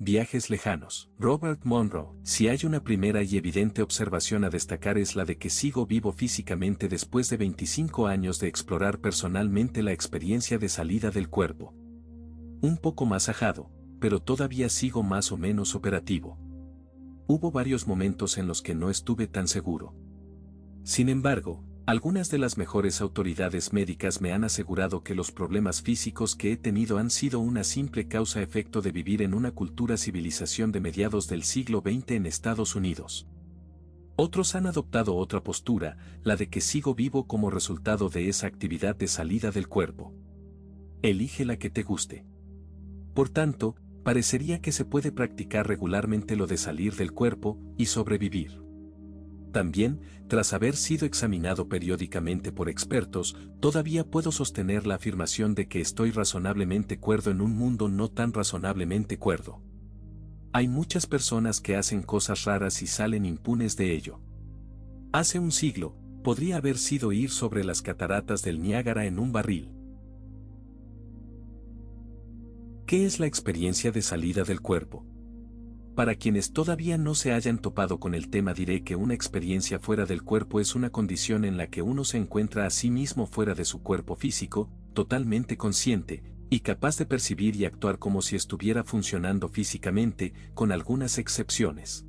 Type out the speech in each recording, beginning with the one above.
Viajes lejanos. Robert Monroe. Si hay una primera y evidente observación a destacar es la de que sigo vivo físicamente después de 25 años de explorar personalmente la experiencia de salida del cuerpo. Un poco más ajado, pero todavía sigo más o menos operativo. Hubo varios momentos en los que no estuve tan seguro. Sin embargo, algunas de las mejores autoridades médicas me han asegurado que los problemas físicos que he tenido han sido una simple causa-efecto de vivir en una cultura civilización de mediados del siglo XX en Estados Unidos. Otros han adoptado otra postura, la de que sigo vivo como resultado de esa actividad de salida del cuerpo. Elige la que te guste. Por tanto, parecería que se puede practicar regularmente lo de salir del cuerpo y sobrevivir. También, tras haber sido examinado periódicamente por expertos, todavía puedo sostener la afirmación de que estoy razonablemente cuerdo en un mundo no tan razonablemente cuerdo. Hay muchas personas que hacen cosas raras y salen impunes de ello. Hace un siglo, podría haber sido ir sobre las cataratas del Niágara en un barril. ¿Qué es la experiencia de salida del cuerpo? Para quienes todavía no se hayan topado con el tema diré que una experiencia fuera del cuerpo es una condición en la que uno se encuentra a sí mismo fuera de su cuerpo físico, totalmente consciente, y capaz de percibir y actuar como si estuviera funcionando físicamente, con algunas excepciones.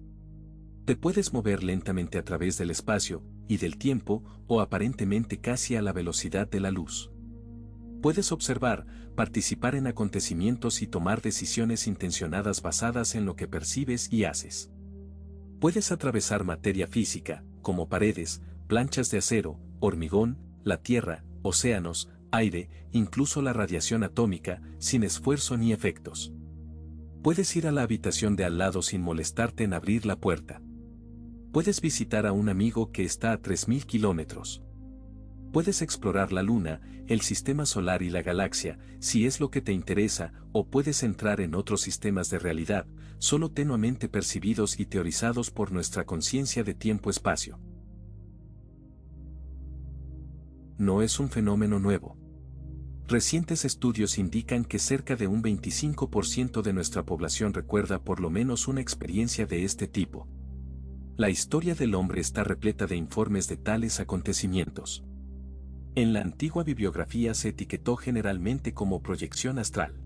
Te puedes mover lentamente a través del espacio y del tiempo, o aparentemente casi a la velocidad de la luz. Puedes observar, participar en acontecimientos y tomar decisiones intencionadas basadas en lo que percibes y haces. Puedes atravesar materia física, como paredes, planchas de acero, hormigón, la tierra, océanos, aire, incluso la radiación atómica, sin esfuerzo ni efectos. Puedes ir a la habitación de al lado sin molestarte en abrir la puerta. Puedes visitar a un amigo que está a 3000 kilómetros. Puedes explorar la Luna, el sistema solar y la galaxia, si es lo que te interesa, o puedes entrar en otros sistemas de realidad, solo tenuamente percibidos y teorizados por nuestra conciencia de tiempo-espacio. No es un fenómeno nuevo. Recientes estudios indican que cerca de un 25% de nuestra población recuerda por lo menos una experiencia de este tipo. La historia del hombre está repleta de informes de tales acontecimientos. En la antigua bibliografía se etiquetó generalmente como proyección astral.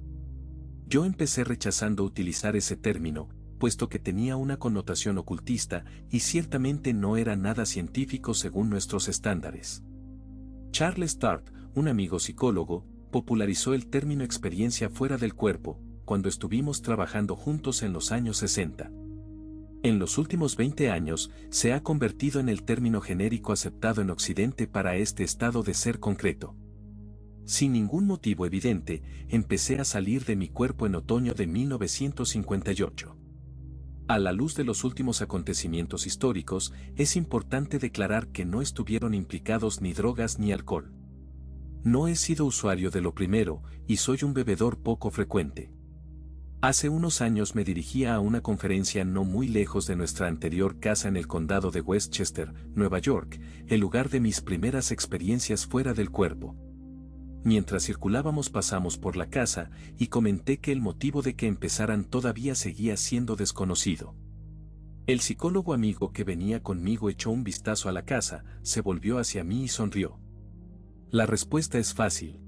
Yo empecé rechazando utilizar ese término, puesto que tenía una connotación ocultista y ciertamente no era nada científico según nuestros estándares. Charles Tart, un amigo psicólogo, popularizó el término experiencia fuera del cuerpo, cuando estuvimos trabajando juntos en los años 60. En los últimos 20 años, se ha convertido en el término genérico aceptado en Occidente para este estado de ser concreto. Sin ningún motivo evidente, empecé a salir de mi cuerpo en otoño de 1958. A la luz de los últimos acontecimientos históricos, es importante declarar que no estuvieron implicados ni drogas ni alcohol. No he sido usuario de lo primero, y soy un bebedor poco frecuente. Hace unos años me dirigía a una conferencia no muy lejos de nuestra anterior casa en el condado de Westchester, Nueva York, el lugar de mis primeras experiencias fuera del cuerpo. Mientras circulábamos pasamos por la casa y comenté que el motivo de que empezaran todavía seguía siendo desconocido. El psicólogo amigo que venía conmigo echó un vistazo a la casa, se volvió hacia mí y sonrió. La respuesta es fácil.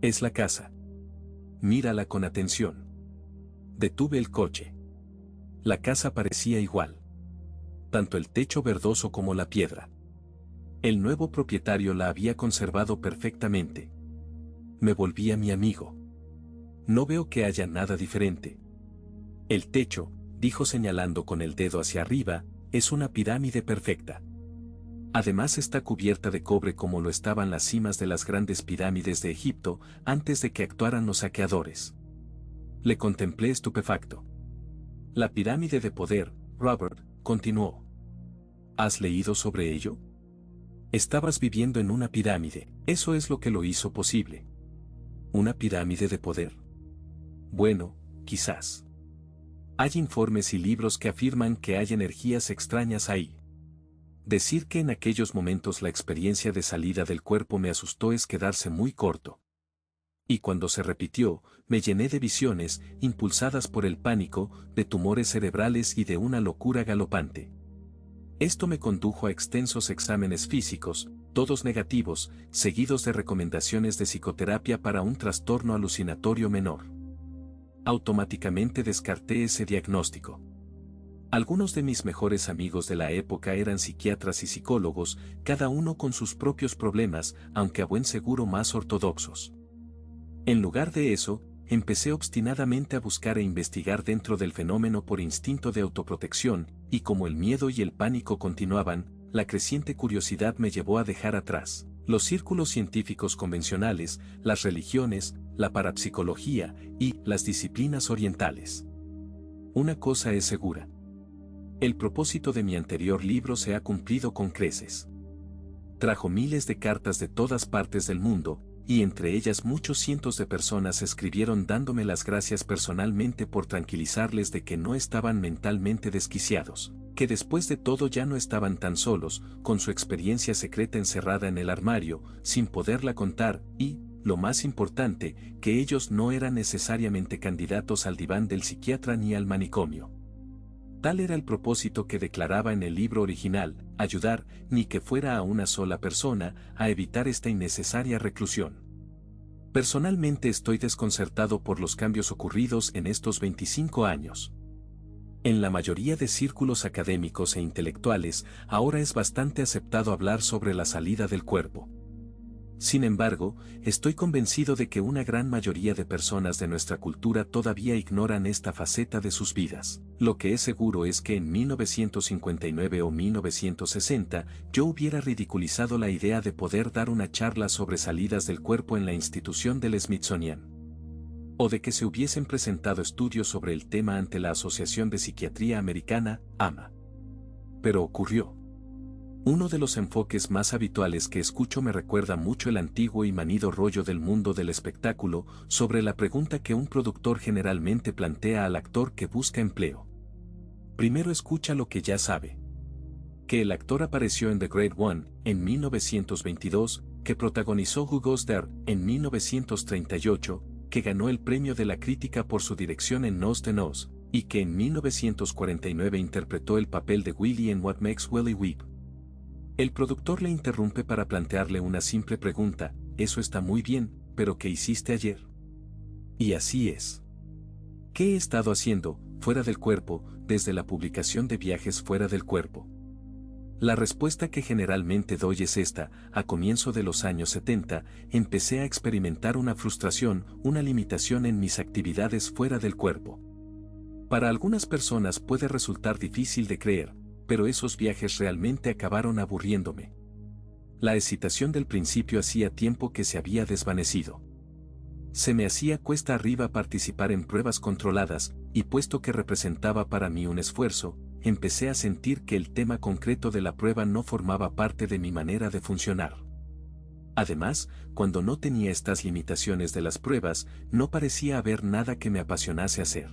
Es la casa. Mírala con atención. Detuve el coche. La casa parecía igual. Tanto el techo verdoso como la piedra. El nuevo propietario la había conservado perfectamente. Me volví a mi amigo. No veo que haya nada diferente. El techo, dijo señalando con el dedo hacia arriba, es una pirámide perfecta. Además está cubierta de cobre como lo estaban las cimas de las grandes pirámides de Egipto antes de que actuaran los saqueadores. Le contemplé estupefacto. La pirámide de poder, Robert, continuó. ¿Has leído sobre ello? Estabas viviendo en una pirámide, eso es lo que lo hizo posible. ¿Una pirámide de poder? Bueno, quizás. Hay informes y libros que afirman que hay energías extrañas ahí. Decir que en aquellos momentos la experiencia de salida del cuerpo me asustó es quedarse muy corto. Y cuando se repitió, me llené de visiones, impulsadas por el pánico, de tumores cerebrales y de una locura galopante. Esto me condujo a extensos exámenes físicos, todos negativos, seguidos de recomendaciones de psicoterapia para un trastorno alucinatorio menor. Automáticamente descarté ese diagnóstico. Algunos de mis mejores amigos de la época eran psiquiatras y psicólogos, cada uno con sus propios problemas, aunque a buen seguro más ortodoxos. En lugar de eso, empecé obstinadamente a buscar e investigar dentro del fenómeno por instinto de autoprotección, y como el miedo y el pánico continuaban, la creciente curiosidad me llevó a dejar atrás los círculos científicos convencionales, las religiones, la parapsicología y las disciplinas orientales. Una cosa es segura. El propósito de mi anterior libro se ha cumplido con creces. Trajo miles de cartas de todas partes del mundo, y entre ellas muchos cientos de personas escribieron dándome las gracias personalmente por tranquilizarles de que no estaban mentalmente desquiciados, que después de todo ya no estaban tan solos, con su experiencia secreta encerrada en el armario, sin poderla contar, y, lo más importante, que ellos no eran necesariamente candidatos al diván del psiquiatra ni al manicomio. Tal era el propósito que declaraba en el libro original, ayudar, ni que fuera a una sola persona, a evitar esta innecesaria reclusión. Personalmente estoy desconcertado por los cambios ocurridos en estos 25 años. En la mayoría de círculos académicos e intelectuales, ahora es bastante aceptado hablar sobre la salida del cuerpo. Sin embargo, estoy convencido de que una gran mayoría de personas de nuestra cultura todavía ignoran esta faceta de sus vidas. Lo que es seguro es que en 1959 o 1960 yo hubiera ridiculizado la idea de poder dar una charla sobre salidas del cuerpo en la institución del Smithsonian. O de que se hubiesen presentado estudios sobre el tema ante la Asociación de Psiquiatría Americana, AMA. Pero ocurrió. Uno de los enfoques más habituales que escucho me recuerda mucho el antiguo y manido rollo del mundo del espectáculo sobre la pregunta que un productor generalmente plantea al actor que busca empleo. Primero escucha lo que ya sabe. Que el actor apareció en The Great One, en 1922, que protagonizó Who Goes There, en 1938, que ganó el premio de la crítica por su dirección en Nose to Nose, y que en 1949 interpretó el papel de Willie en What Makes Willie Weep. El productor le interrumpe para plantearle una simple pregunta: eso está muy bien, pero ¿qué hiciste ayer? Y así es. ¿Qué he estado haciendo, fuera del cuerpo, desde la publicación de Viajes fuera del cuerpo? La respuesta que generalmente doy es esta: a comienzo de los años 70, empecé a experimentar una frustración, una limitación en mis actividades fuera del cuerpo. Para algunas personas puede resultar difícil de creer, pero esos viajes realmente acabaron aburriéndome. La excitación del principio hacía tiempo que se había desvanecido. Se me hacía cuesta arriba participar en pruebas controladas, y puesto que representaba para mí un esfuerzo, empecé a sentir que el tema concreto de la prueba no formaba parte de mi manera de funcionar. Además, cuando no tenía estas limitaciones de las pruebas, no parecía haber nada que me apasionase hacer.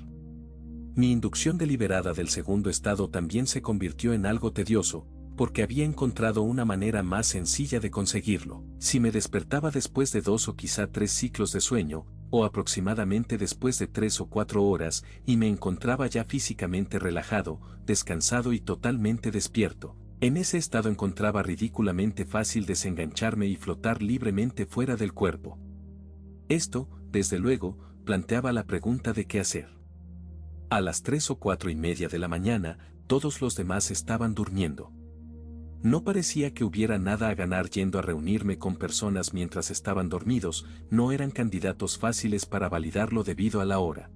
Mi inducción deliberada del segundo estado también se convirtió en algo tedioso, porque había encontrado una manera más sencilla de conseguirlo. Si me despertaba después de 2 o quizá 3 ciclos de sueño, o aproximadamente después de 3 o 4 horas, y me encontraba ya físicamente relajado, descansado y totalmente despierto, en ese estado encontraba ridículamente fácil desengancharme y flotar libremente fuera del cuerpo. Esto, desde luego, planteaba la pregunta de qué hacer. A las 3 o 4:30 de la mañana, todos los demás estaban durmiendo. No parecía que hubiera nada a ganar yendo a reunirme con personas mientras estaban dormidos, no eran candidatos fáciles para validarlo debido a la hora.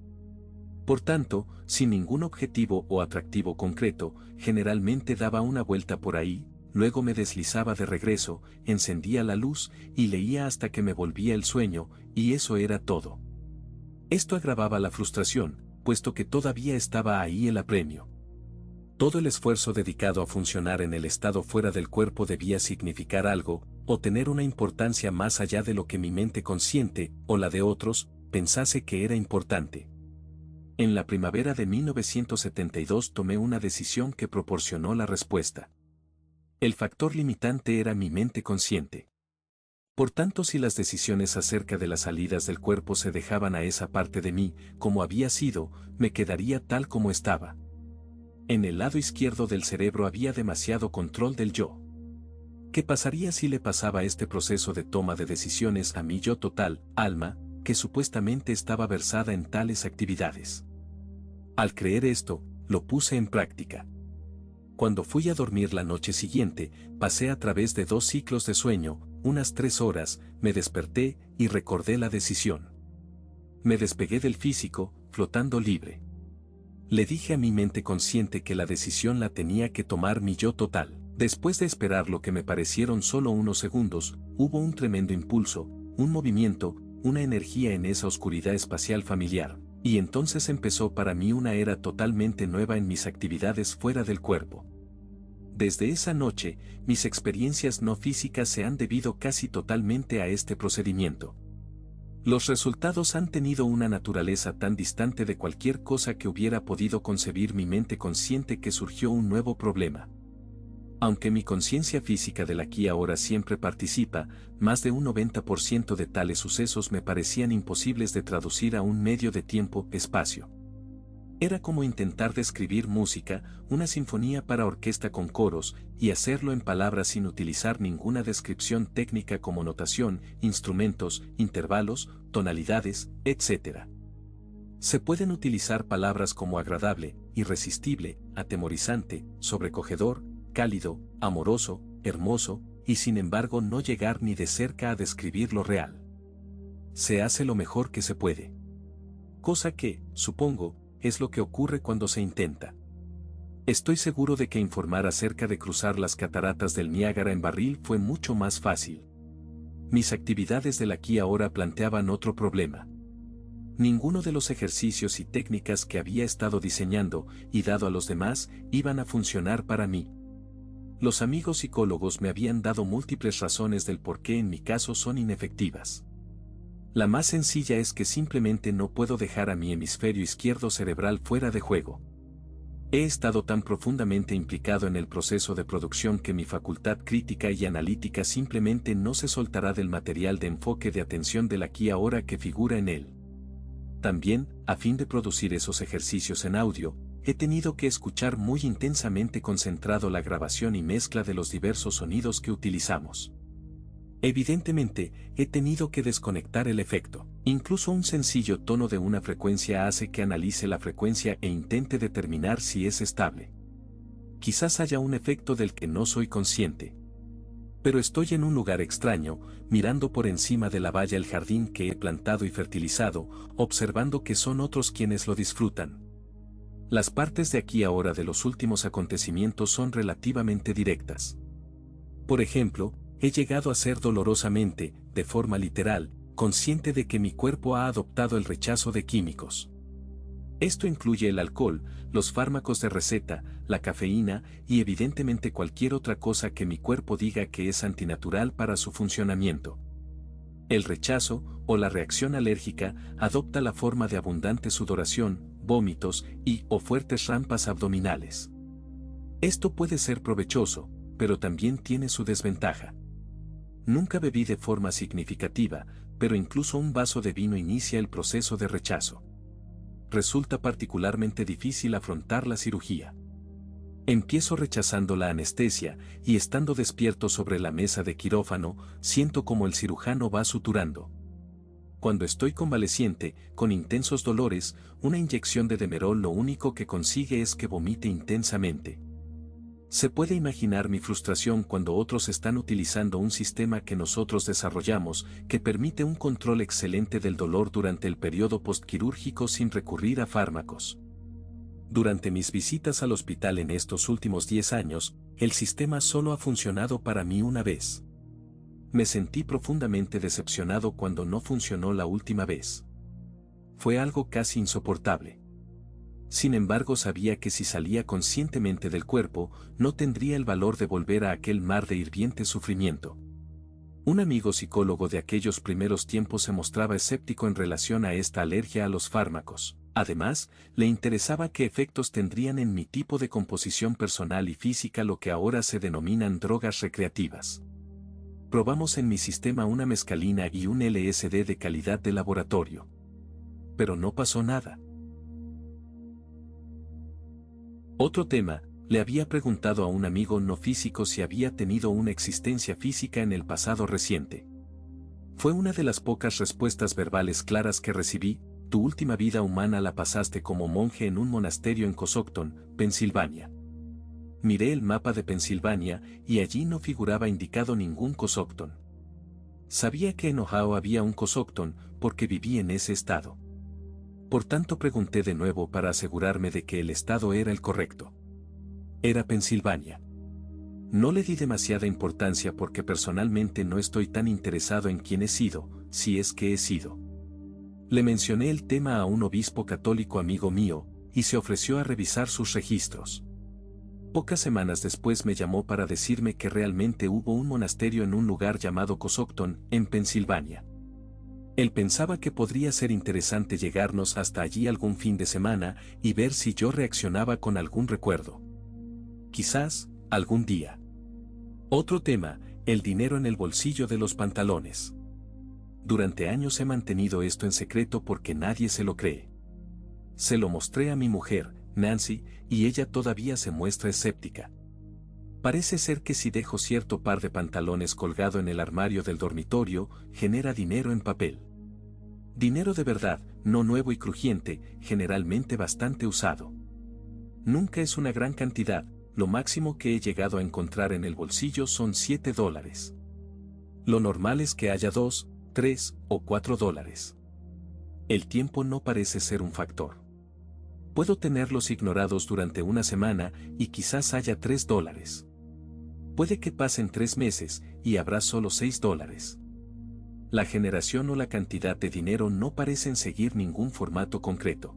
Por tanto, sin ningún objetivo o atractivo concreto, generalmente daba una vuelta por ahí, luego me deslizaba de regreso, encendía la luz y leía hasta que me volvía el sueño, y eso era todo. Esto agravaba la frustración, puesto que todavía estaba ahí el apremio. Todo el esfuerzo dedicado a funcionar en el estado fuera del cuerpo debía significar algo, o tener una importancia más allá de lo que mi mente consciente, o la de otros, pensase que era importante. En la primavera de 1972 tomé una decisión que proporcionó la respuesta. El factor limitante era mi mente consciente. Por tanto, si las decisiones acerca de las salidas del cuerpo se dejaban a esa parte de mí, como había sido, me quedaría tal como estaba. En el lado izquierdo del cerebro había demasiado control del yo. ¿Qué pasaría si le pasaba este proceso de toma de decisiones a mi yo total, alma, que supuestamente estaba versada en tales actividades? Al creer esto, lo puse en práctica. Cuando fui a dormir la noche siguiente, pasé a través de 2 ciclos de sueño, unas 3 horas, me desperté y recordé la decisión. Me despegué del físico, flotando libre. Le dije a mi mente consciente que la decisión la tenía que tomar mi yo total. Después de esperar lo que me parecieron solo unos segundos, hubo un tremendo impulso, un movimiento, una energía en esa oscuridad espacial familiar, y entonces empezó para mí una era totalmente nueva en mis actividades fuera del cuerpo. Desde esa noche, mis experiencias no físicas se han debido casi totalmente a este procedimiento. Los resultados han tenido una naturaleza tan distante de cualquier cosa que hubiera podido concebir mi mente consciente que surgió un nuevo problema. Aunque mi conciencia física del aquí y ahora siempre participa, más de un 90% de tales sucesos me parecían imposibles de traducir a un medio de tiempo-espacio. Era como intentar describir música, una sinfonía para orquesta con coros, y hacerlo en palabras sin utilizar ninguna descripción técnica como notación, instrumentos, intervalos, tonalidades, etc. Se pueden utilizar palabras como agradable, irresistible, atemorizante, sobrecogedor, cálido, amoroso, hermoso, y sin embargo no llegar ni de cerca a describir lo real. Se hace lo mejor que se puede. Cosa que, supongo, es lo que ocurre cuando se intenta. Estoy seguro de que informar acerca de cruzar las cataratas del Niágara en barril fue mucho más fácil. Mis actividades del aquí y ahora planteaban otro problema. Ninguno de los ejercicios y técnicas que había estado diseñando y dado a los demás iban a funcionar para mí. Los amigos psicólogos me habían dado múltiples razones del por qué en mi caso son inefectivas. La más sencilla es que simplemente no puedo dejar a mi hemisferio izquierdo cerebral fuera de juego. He estado tan profundamente implicado en el proceso de producción que mi facultad crítica y analítica simplemente no se soltará del material de enfoque de atención del aquí y ahora que figura en él. También, a fin de producir esos ejercicios en audio, he tenido que escuchar muy intensamente concentrado la grabación y mezcla de los diversos sonidos que utilizamos. Evidentemente, he tenido que desconectar el efecto. Incluso un sencillo tono de una frecuencia hace que analice la frecuencia e intente determinar si es estable. Quizás haya un efecto del que no soy consciente. Pero estoy en un lugar extraño, mirando por encima de la valla el jardín que he plantado y fertilizado, observando que son otros quienes lo disfrutan. Las partes de aquí ahora de los últimos acontecimientos son relativamente directas. Por ejemplo, he llegado a ser dolorosamente, de forma literal, consciente de que mi cuerpo ha adoptado el rechazo de químicos. Esto incluye el alcohol, los fármacos de receta, la cafeína y evidentemente cualquier otra cosa que mi cuerpo diga que es antinatural para su funcionamiento. El rechazo, o la reacción alérgica, adopta la forma de abundante sudoración, vómitos o fuertes rampas abdominales. Esto puede ser provechoso, pero también tiene su desventaja. Nunca bebí de forma significativa, pero incluso un vaso de vino inicia el proceso de rechazo. Resulta particularmente difícil afrontar la cirugía. Empiezo rechazando la anestesia, y estando despierto sobre la mesa de quirófano, siento como el cirujano va suturando. Cuando estoy convaleciente, con intensos dolores, una inyección de Demerol lo único que consigue es que vomite intensamente. Se puede imaginar mi frustración cuando otros están utilizando un sistema que nosotros desarrollamos, que permite un control excelente del dolor durante el periodo postquirúrgico sin recurrir a fármacos. Durante mis visitas al hospital en estos últimos 10 años, el sistema solo ha funcionado para mí una vez. Me sentí profundamente decepcionado cuando no funcionó la última vez. Fue algo casi insoportable. Sin embargo, sabía que si salía conscientemente del cuerpo, no tendría el valor de volver a aquel mar de hirviente sufrimiento. Un amigo psicólogo de aquellos primeros tiempos se mostraba escéptico en relación a esta alergia a los fármacos. Además, le interesaba qué efectos tendrían en mi tipo de composición personal y física lo que ahora se denominan drogas recreativas. Probamos en mi sistema una mescalina y un LSD de calidad de laboratorio. Pero no pasó nada. Otro tema, le había preguntado a un amigo no físico si había tenido una existencia física en el pasado reciente. Fue una de las pocas respuestas verbales claras que recibí. Tu última vida humana la pasaste como monje en un monasterio en Coshocton, Pensilvania. Miré el mapa de Pensilvania y allí no figuraba indicado ningún Coshocton. Sabía que en Ohio había un Coshocton porque viví en ese estado. Por tanto pregunté de nuevo para asegurarme de que el estado era el correcto. Era Pensilvania. No le di demasiada importancia porque personalmente no estoy tan interesado en quién he sido, si es que he sido. Le mencioné el tema a un obispo católico amigo mío, y se ofreció a revisar sus registros. Pocas semanas después me llamó para decirme que realmente hubo un monasterio en un lugar llamado Coshocton, en Pensilvania. Él pensaba que podría ser interesante llegarnos hasta allí algún fin de semana y ver si yo reaccionaba con algún recuerdo. Quizás, algún día. Otro tema, el dinero en el bolsillo de los pantalones. Durante años he mantenido esto en secreto porque nadie se lo cree. Se lo mostré a mi mujer, Nancy, y ella todavía se muestra escéptica. Parece ser que si dejo cierto par de pantalones colgado en el armario del dormitorio, genera dinero en papel. Dinero de verdad, no nuevo y crujiente, generalmente bastante usado. Nunca es una gran cantidad, lo máximo que he llegado a encontrar en el bolsillo son $7. Lo normal es que haya 2, 3 o 4 dólares. El tiempo no parece ser un factor. Puedo tenerlos ignorados durante una semana y quizás haya 3 dólares. Puede que pasen 3 meses y habrá solo 6 dólares. La generación o la cantidad de dinero no parecen seguir ningún formato concreto.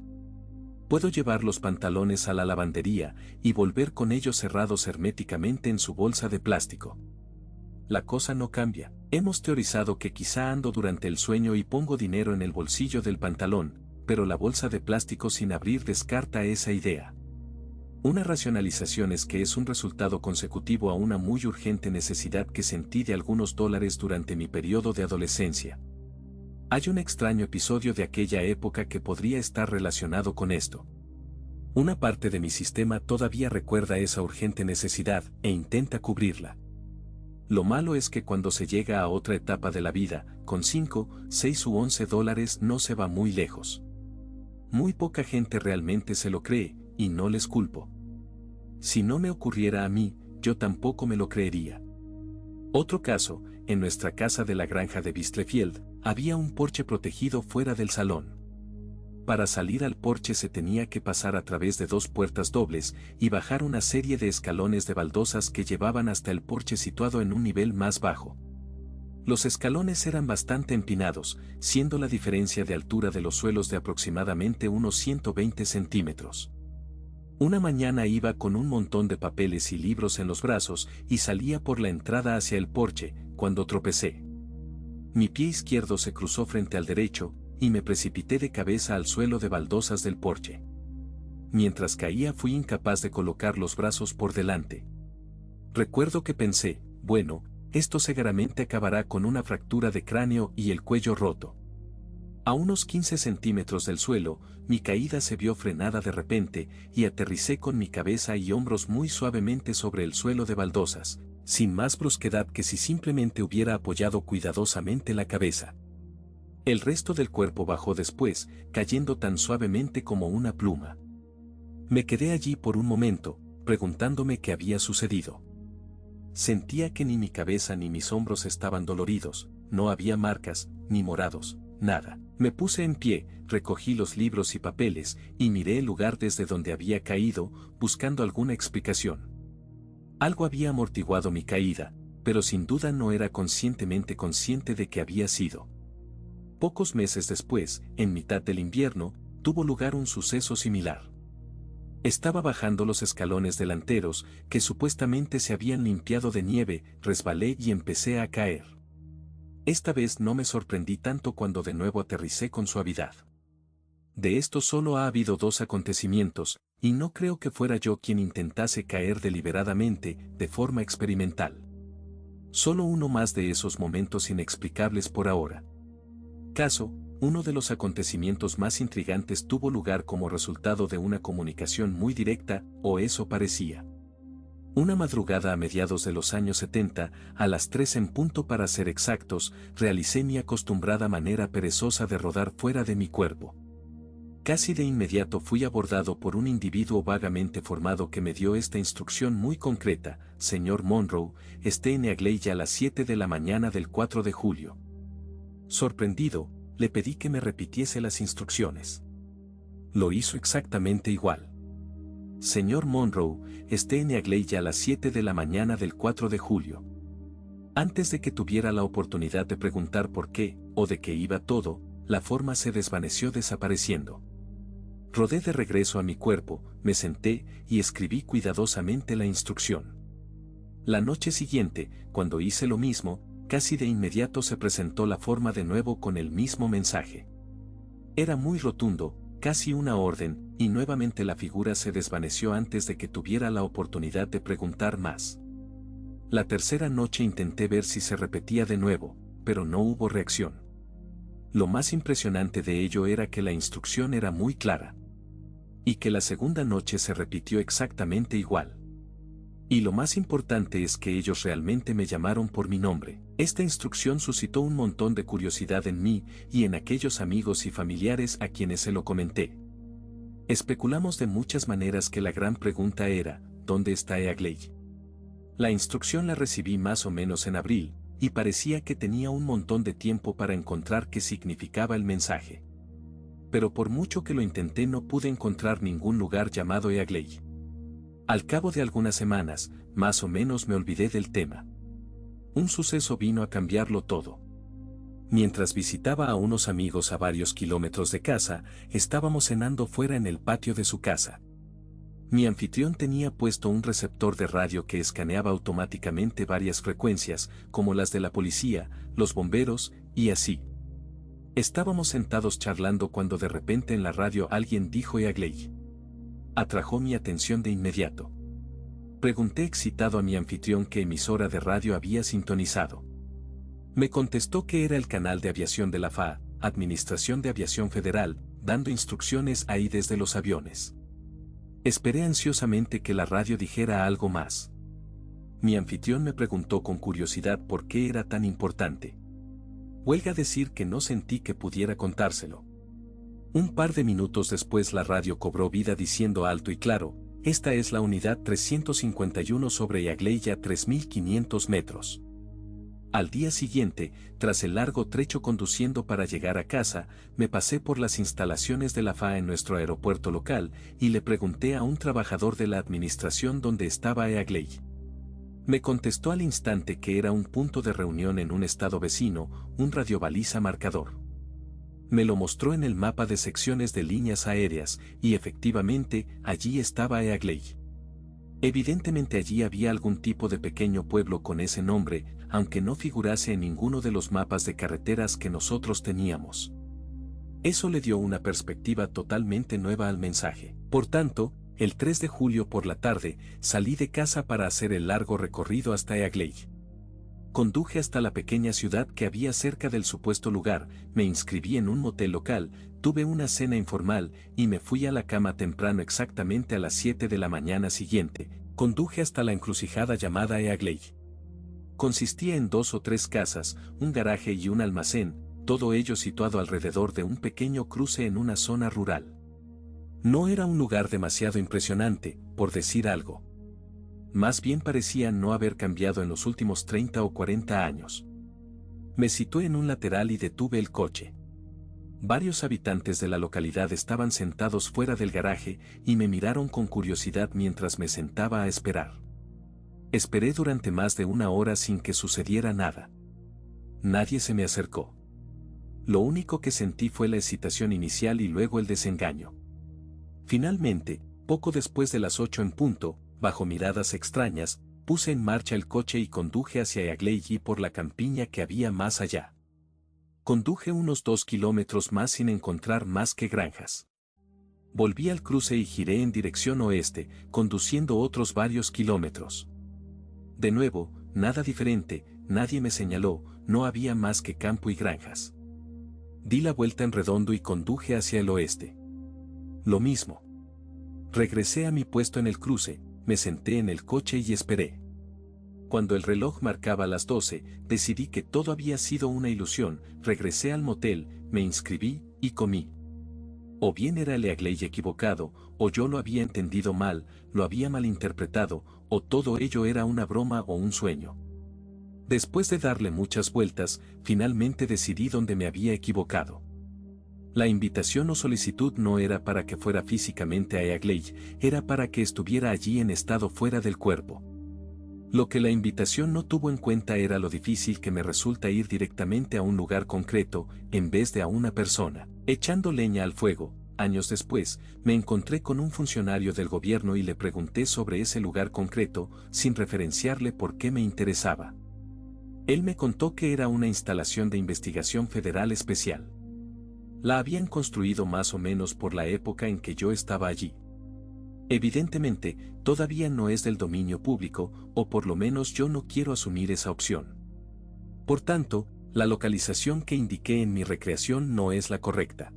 Puedo llevar los pantalones a la lavandería y volver con ellos cerrados herméticamente en su bolsa de plástico. La cosa no cambia. Hemos teorizado que quizá ando durante el sueño y pongo dinero en el bolsillo del pantalón, pero la bolsa de plástico sin abrir descarta esa idea. Una racionalización es que es un resultado consecutivo a una muy urgente necesidad que sentí de algunos dólares durante mi periodo de adolescencia. Hay un extraño episodio de aquella época que podría estar relacionado con esto. Una parte de mi sistema todavía recuerda esa urgente necesidad e intenta cubrirla. Lo malo es que cuando se llega a otra etapa de la vida, con 5, 6 u 11 dólares no se va muy lejos. Muy poca gente realmente se lo cree, y no les culpo. Si no me ocurriera a mí, yo tampoco me lo creería. Otro caso, en nuestra casa de la granja de Bistlefield, había un porche protegido fuera del salón. Para salir al porche se tenía que pasar a través de 2 puertas dobles y bajar una serie de escalones de baldosas que llevaban hasta el porche situado en un nivel más bajo. Los escalones eran bastante empinados, siendo la diferencia de altura de los suelos de aproximadamente unos 120 centímetros. Una mañana iba con un montón de papeles y libros en los brazos y salía por la entrada hacia el porche, cuando tropecé. Mi pie izquierdo se cruzó frente al derecho, y me precipité de cabeza al suelo de baldosas del porche. Mientras caía fui incapaz de colocar los brazos por delante. Recuerdo que pensé, bueno, esto seguramente acabará con una fractura de cráneo y el cuello roto. A unos 15 centímetros del suelo, mi caída se vio frenada de repente y aterricé con mi cabeza y hombros muy suavemente sobre el suelo de baldosas, sin más brusquedad que si simplemente hubiera apoyado cuidadosamente la cabeza. El resto del cuerpo bajó después, cayendo tan suavemente como una pluma. Me quedé allí por un momento, preguntándome qué había sucedido. Sentía que ni mi cabeza ni mis hombros estaban doloridos, no había marcas, ni morados, nada. Me puse en pie, recogí los libros y papeles, y miré el lugar desde donde había caído, buscando alguna explicación. Algo había amortiguado mi caída, pero sin duda no era conscientemente consciente de que había sido. Pocos meses después, en mitad del invierno, tuvo lugar un suceso similar. Estaba bajando los escalones delanteros, que supuestamente se habían limpiado de nieve, resbalé y empecé a caer. Esta vez no me sorprendí tanto cuando de nuevo aterricé con suavidad. De esto solo ha habido 2 acontecimientos, y no creo que fuera yo quien intentase caer deliberadamente, de forma experimental. Solo uno más de esos momentos inexplicables por ahora. Caso, uno de los acontecimientos más intrigantes tuvo lugar como resultado de una comunicación muy directa, o eso parecía. Una madrugada a mediados de los años 70, a las 3 en punto para ser exactos, realicé mi acostumbrada manera perezosa de rodar fuera de mi cuerpo. Casi de inmediato fui abordado por un individuo vagamente formado que me dio esta instrucción muy concreta: señor Monroe, esté en Eagley a las 7 de la mañana del 4 de julio. Sorprendido, le pedí que me repitiese las instrucciones. Lo hizo exactamente igual. Señor Monroe, esté en Eagley a las 7 de la mañana del 4 de julio. Antes de que tuviera la oportunidad de preguntar por qué, o de qué iba todo, la forma se desvaneció desapareciendo. Rodé de regreso a mi cuerpo, me senté y escribí cuidadosamente la instrucción. La noche siguiente, cuando hice lo mismo, casi de inmediato se presentó la forma de nuevo con el mismo mensaje. Era muy rotundo, casi una orden, y nuevamente la figura se desvaneció antes de que tuviera la oportunidad de preguntar más. La tercera noche intenté ver si se repetía de nuevo, pero no hubo reacción. Lo más impresionante de ello era que la instrucción era muy clara. Y que la segunda noche se repitió exactamente igual. Y lo más importante es que ellos realmente me llamaron por mi nombre. Esta instrucción suscitó un montón de curiosidad en mí y en aquellos amigos y familiares a quienes se lo comenté. Especulamos de muchas maneras que la gran pregunta era, ¿dónde está Eagley? La instrucción la recibí más o menos en abril, y parecía que tenía un montón de tiempo para encontrar qué significaba el mensaje. Pero por mucho que lo intenté no pude encontrar ningún lugar llamado Eagley. Al cabo de algunas semanas, más o menos me olvidé del tema. Un suceso vino a cambiarlo todo. Mientras visitaba a unos amigos a varios kilómetros de casa, estábamos cenando fuera en el patio de su casa. Mi anfitrión tenía puesto un receptor de radio que escaneaba automáticamente varias frecuencias, como las de la policía, los bomberos, y así. Estábamos sentados charlando cuando de repente en la radio alguien dijo Eagley. Atrajo mi atención de inmediato. Pregunté excitado a mi anfitrión qué emisora de radio había sintonizado. Me contestó que era el canal de aviación de la FAA, Administración de Aviación Federal, dando instrucciones ahí desde los aviones. Esperé ansiosamente que la radio dijera algo más. Mi anfitrión me preguntó con curiosidad por qué era tan importante. Huelga decir que no sentí que pudiera contárselo. Un par de minutos después la radio cobró vida diciendo alto y claro: esta es la unidad 351 sobre Eagley a 3.500 metros. Al día siguiente, tras el largo trecho conduciendo para llegar a casa, me pasé por las instalaciones de la FAA en nuestro aeropuerto local y le pregunté a un trabajador de la administración dónde estaba Eagley. Me contestó al instante que era un punto de reunión en un estado vecino, un radiobaliza marcador. Me lo mostró en el mapa de secciones de líneas aéreas, y efectivamente, allí estaba Eagley. Evidentemente allí había algún tipo de pequeño pueblo con ese nombre, aunque no figurase en ninguno de los mapas de carreteras que nosotros teníamos. Eso le dio una perspectiva totalmente nueva al mensaje. Por tanto, el 3 de julio por la tarde, salí de casa para hacer el largo recorrido hasta Eagley. Conduje hasta la pequeña ciudad que había cerca del supuesto lugar, me inscribí en un motel local, tuve una cena informal y me fui a la cama temprano exactamente a las 7 de la mañana siguiente. Conduje hasta la encrucijada llamada Eagley. Consistía en 2 o 3 casas, un garaje y un almacén, todo ello situado alrededor de un pequeño cruce en una zona rural. No era un lugar demasiado impresionante, por decir algo. Más bien parecía no haber cambiado en los últimos 30 o 40 años. Me situé en un lateral y detuve el coche. Varios habitantes de la localidad estaban sentados fuera del garaje y me miraron con curiosidad mientras me sentaba a esperar. Esperé durante más de una hora sin que sucediera nada. Nadie se me acercó. Lo único que sentí fue la excitación inicial y luego el desengaño. Finalmente, poco después de las 8 en punto, bajo miradas extrañas, puse en marcha el coche y conduje hacia Eagley y por la campiña que había más allá. Conduje unos 2 kilómetros más sin encontrar más que granjas. Volví al cruce y giré en dirección oeste, conduciendo otros varios kilómetros. De nuevo, nada diferente, nadie me señaló, no había más que campo y granjas. Di la vuelta en redondo y conduje hacia el oeste. Lo mismo. Regresé a mi puesto en el cruce, me senté en el coche y esperé. Cuando el reloj marcaba las 12, decidí que todo había sido una ilusión, regresé al motel, me inscribí y comí. O bien era el Eagley equivocado, o yo lo había entendido mal, lo había malinterpretado, o todo ello era una broma o un sueño. Después de darle muchas vueltas, finalmente decidí dónde me había equivocado. La invitación o solicitud no era para que fuera físicamente a Eagley, era para que estuviera allí en estado fuera del cuerpo. Lo que la invitación no tuvo en cuenta era lo difícil que me resulta ir directamente a un lugar concreto, en vez de a una persona. Echando leña al fuego, años después, me encontré con un funcionario del gobierno y le pregunté sobre ese lugar concreto, sin referenciarle por qué me interesaba. Él me contó que era una instalación de investigación federal especial. La habían construido más o menos por la época en que yo estaba allí. Evidentemente, todavía no es del dominio público, o por lo menos yo no quiero asumir esa opción. Por tanto, la localización que indiqué en mi recreación no es la correcta.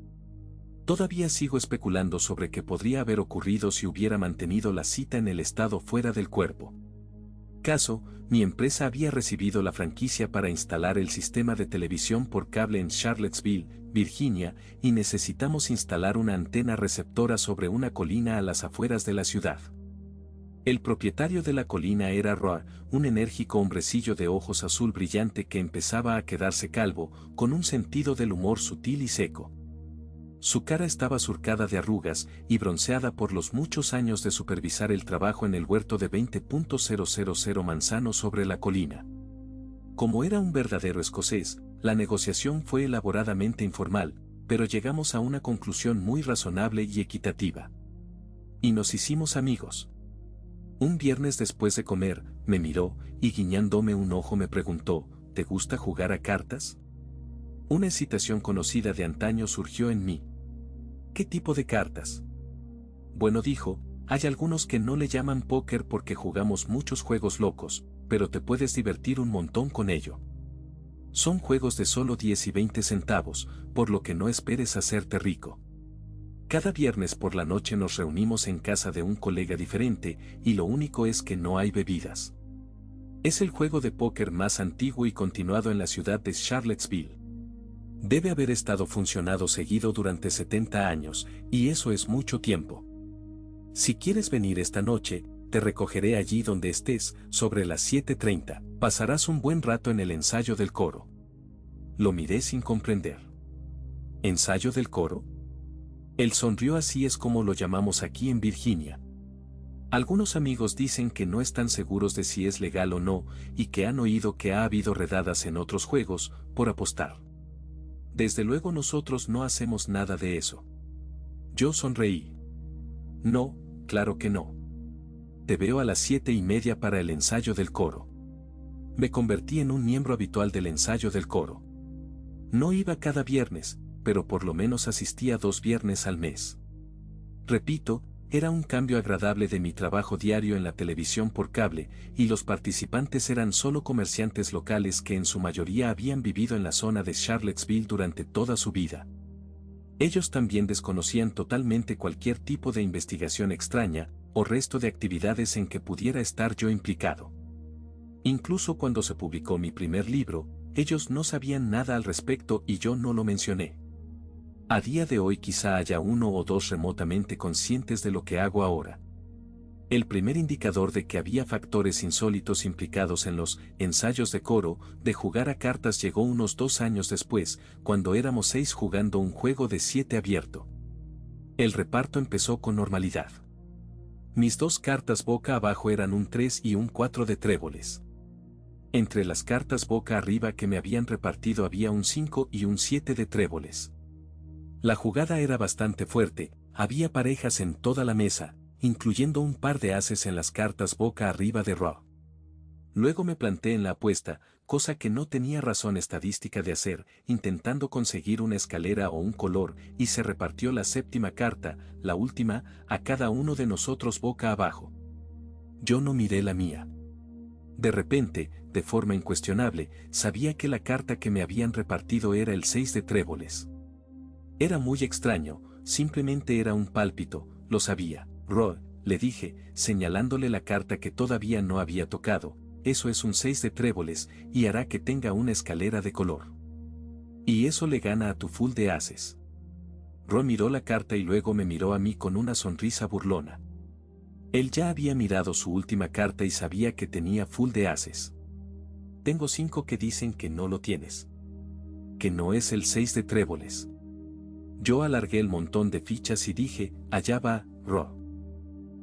Todavía sigo especulando sobre qué podría haber ocurrido si hubiera mantenido la cita en el estado fuera del cuerpo. Caso, mi empresa había recibido la franquicia para instalar el sistema de televisión por cable en Charlottesville, Virginia, y necesitamos instalar una antena receptora sobre una colina a las afueras de la ciudad. El propietario de la colina era Roy, un enérgico hombrecillo de ojos azul brillante que empezaba a quedarse calvo, con un sentido del humor sutil y seco. Su cara estaba surcada de arrugas y bronceada por los muchos años de supervisar el trabajo en el huerto de 20.000 manzanos sobre la colina. Como era un verdadero escocés, la negociación fue elaboradamente informal, pero llegamos a una conclusión muy razonable y equitativa. Y nos hicimos amigos. Un viernes después de comer, me miró y guiñándome un ojo me preguntó, ¿te gusta jugar a cartas? Una excitación conocida de antaño surgió en mí. ¿Qué tipo de cartas? Bueno, dijo, hay algunos que no le llaman póker porque jugamos muchos juegos locos, pero te puedes divertir un montón con ello. Son juegos de solo 10 y 20 centavos, por lo que no esperes hacerte rico. Cada viernes por la noche nos reunimos en casa de un colega diferente y lo único es que no hay bebidas. Es el juego de póker más antiguo y continuado en la ciudad de Charlottesville. Debe haber estado funcionando seguido durante 70 años, y eso es mucho tiempo. Si quieres venir esta noche, te recogeré allí donde estés, sobre las 7:30. Pasarás un buen rato en el ensayo del coro. Lo miré sin comprender. ¿Ensayo del coro? Él sonrió. Así es como lo llamamos aquí en Virginia. Algunos amigos dicen que no están seguros de si es legal o no, y que han oído que ha habido redadas en otros juegos, por apostar. Desde luego nosotros no hacemos nada de eso. Yo sonreí. No, claro que no. Te veo a las 7:30 para el ensayo del coro. Me convertí en un miembro habitual del ensayo del coro. No iba cada viernes, pero por lo menos asistía 2 viernes al mes. Repito, era un cambio agradable de mi trabajo diario en la televisión por cable, y los participantes eran solo comerciantes locales que en su mayoría habían vivido en la zona de Charlottesville durante toda su vida. Ellos también desconocían totalmente cualquier tipo de investigación extraña, o resto de actividades en que pudiera estar yo implicado. Incluso cuando se publicó mi primer libro, ellos no sabían nada al respecto y yo no lo mencioné. A día de hoy quizá haya 1 o 2 remotamente conscientes de lo que hago ahora. El primer indicador de que había factores insólitos implicados en los ensayos de coro, de jugar a cartas llegó unos 2 años después, cuando éramos 6 jugando un juego de 7 abierto. El reparto empezó con normalidad. Mis 2 cartas boca abajo eran un 3 y un 4 de tréboles. Entre las cartas boca arriba que me habían repartido había un 5 y un 7 de tréboles. La jugada era bastante fuerte, había parejas en toda la mesa, incluyendo un par de ases en las cartas boca arriba de Roy. Luego me planté en la apuesta, cosa que no tenía razón estadística de hacer, intentando conseguir una escalera o un color, y se repartió la 7ª carta, la última, a cada uno de nosotros boca abajo. Yo no miré la mía. De repente, de forma incuestionable, sabía que la carta que me habían repartido era el 6 de tréboles. Era muy extraño, simplemente era un pálpito, lo sabía. Roy, le dije, señalándole la carta que todavía no había tocado, eso es un 6 de tréboles, y hará que tenga una escalera de color. Y eso le gana a tu full de ases. Roy miró la carta y luego me miró a mí con una sonrisa burlona. Él ya había mirado su última carta y sabía que tenía full de ases. Tengo 5 que dicen que no lo tienes. Que no es el 6 de tréboles. Yo alargué el montón de fichas y dije, allá va, Roy.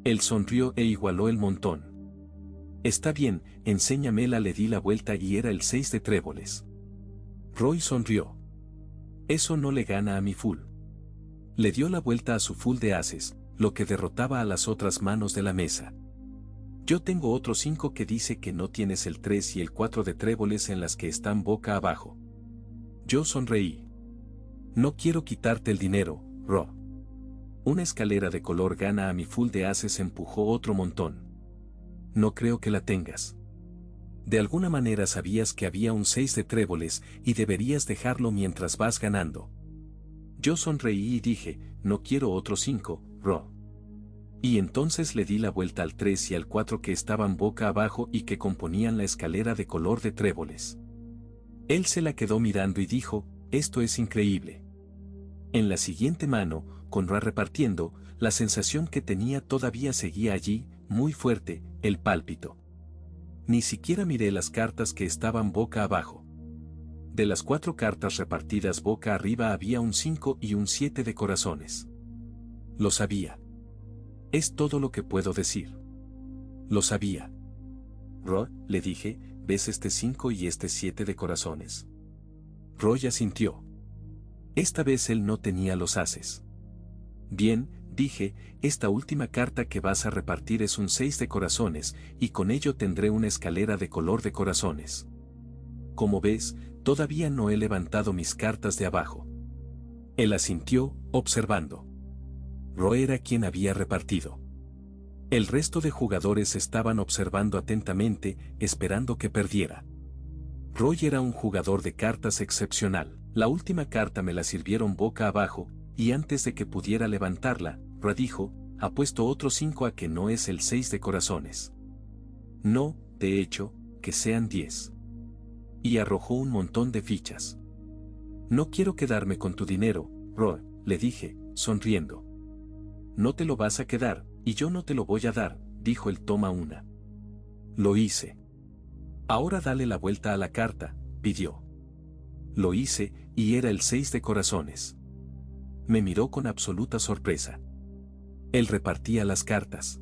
Él sonrió e igualó el montón. Está bien, enséñamela. Le di la vuelta y era el 6 de tréboles. Roy sonrió. Eso no le gana a mi full. Le dio la vuelta a su full de ases, lo que derrotaba a las otras manos de la mesa. Yo tengo otros 5 que dice que no tienes el 3 y el 4 de tréboles en las que están boca abajo. Yo sonreí. No quiero quitarte el dinero, Roy. Una escalera de color gana a mi full de ases. Empujó otro montón. No creo que la tengas. De alguna manera sabías que había un 6 de tréboles y deberías dejarlo mientras vas ganando. Yo sonreí y dije, no quiero otros 5, Roy. Y entonces le di la vuelta al 3 y al 4 que estaban boca abajo y que componían la escalera de color de tréboles. Él se la quedó mirando y dijo, esto es increíble. En la siguiente mano, con Roy repartiendo, la sensación que tenía todavía seguía allí, muy fuerte, el pálpito. Ni siquiera miré las cartas que estaban boca abajo. De las 4 cartas repartidas boca arriba había un 5 y un 7 de corazones. Lo sabía. Es todo lo que puedo decir. Lo sabía. Roy, le dije, ¿ves este 5 y este 7 de corazones? Roy asintió. Esta vez él no tenía los ases. Bien, dije, esta última carta que vas a repartir es un 6 de corazones, y con ello tendré una escalera de color de corazones. Como ves, todavía no he levantado mis cartas de abajo. Él asintió, observando. Roy era quien había repartido. El resto de jugadores estaban observando atentamente, esperando que perdiera. Roy era un jugador de cartas excepcional. La última carta me la sirvieron boca abajo, y antes de que pudiera levantarla, Roy dijo, apuesto otros 5 a que no es el 6 de corazones. No, de hecho, que sean 10. Y arrojó un montón de fichas. No quiero quedarme con tu dinero, Roy, le dije, sonriendo. No te lo vas a quedar, y yo no te lo voy a dar, dijo él. Toma una. Lo hice. Ahora dale la vuelta a la carta, pidió. Lo hice, y era el 6 de corazones. Me miró con absoluta sorpresa. Él repartía las cartas.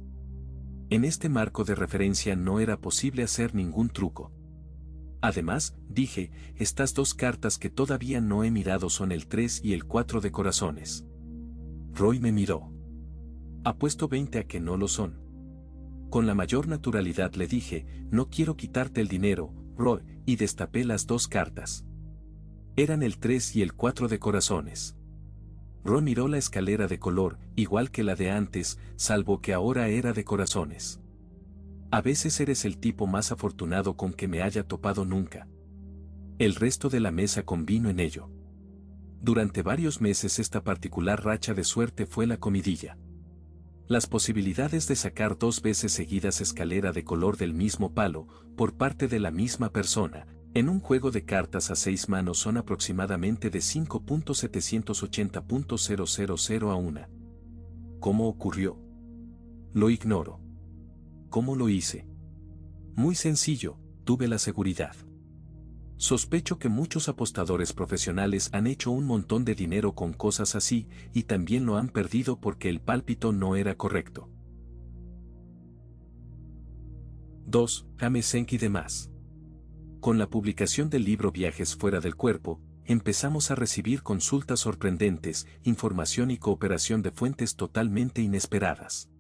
En este marco de referencia no era posible hacer ningún truco. Además, dije, estas 2 cartas que todavía no he mirado son el 3 y el 4 de corazones. Roy me miró. Apuesto 20 a que no lo son. Con la mayor naturalidad le dije, no quiero quitarte el dinero, Roy, y destapé las 2 cartas. Eran el 3 y el 4 de corazones. Roy miró la escalera de color, igual que la de antes, salvo que ahora era de corazones. A veces eres el tipo más afortunado con que me haya topado nunca. El resto de la mesa convino en ello. Durante varios meses esta particular racha de suerte fue la comidilla. Las posibilidades de sacar 2 veces seguidas escalera de color del mismo palo, por parte de la misma persona, en un juego de cartas a 6 manos son aproximadamente de 5.780.000 a 1. ¿Cómo ocurrió? Lo ignoro. ¿Cómo lo hice? Muy sencillo, tuve la seguridad. Sospecho que muchos apostadores profesionales han hecho un montón de dinero con cosas así, y también lo han perdido porque el pálpito no era correcto. 2. James Senki y demás. Con la publicación del libro Viajes fuera del cuerpo, empezamos a recibir consultas sorprendentes, información y cooperación de fuentes totalmente inesperadas.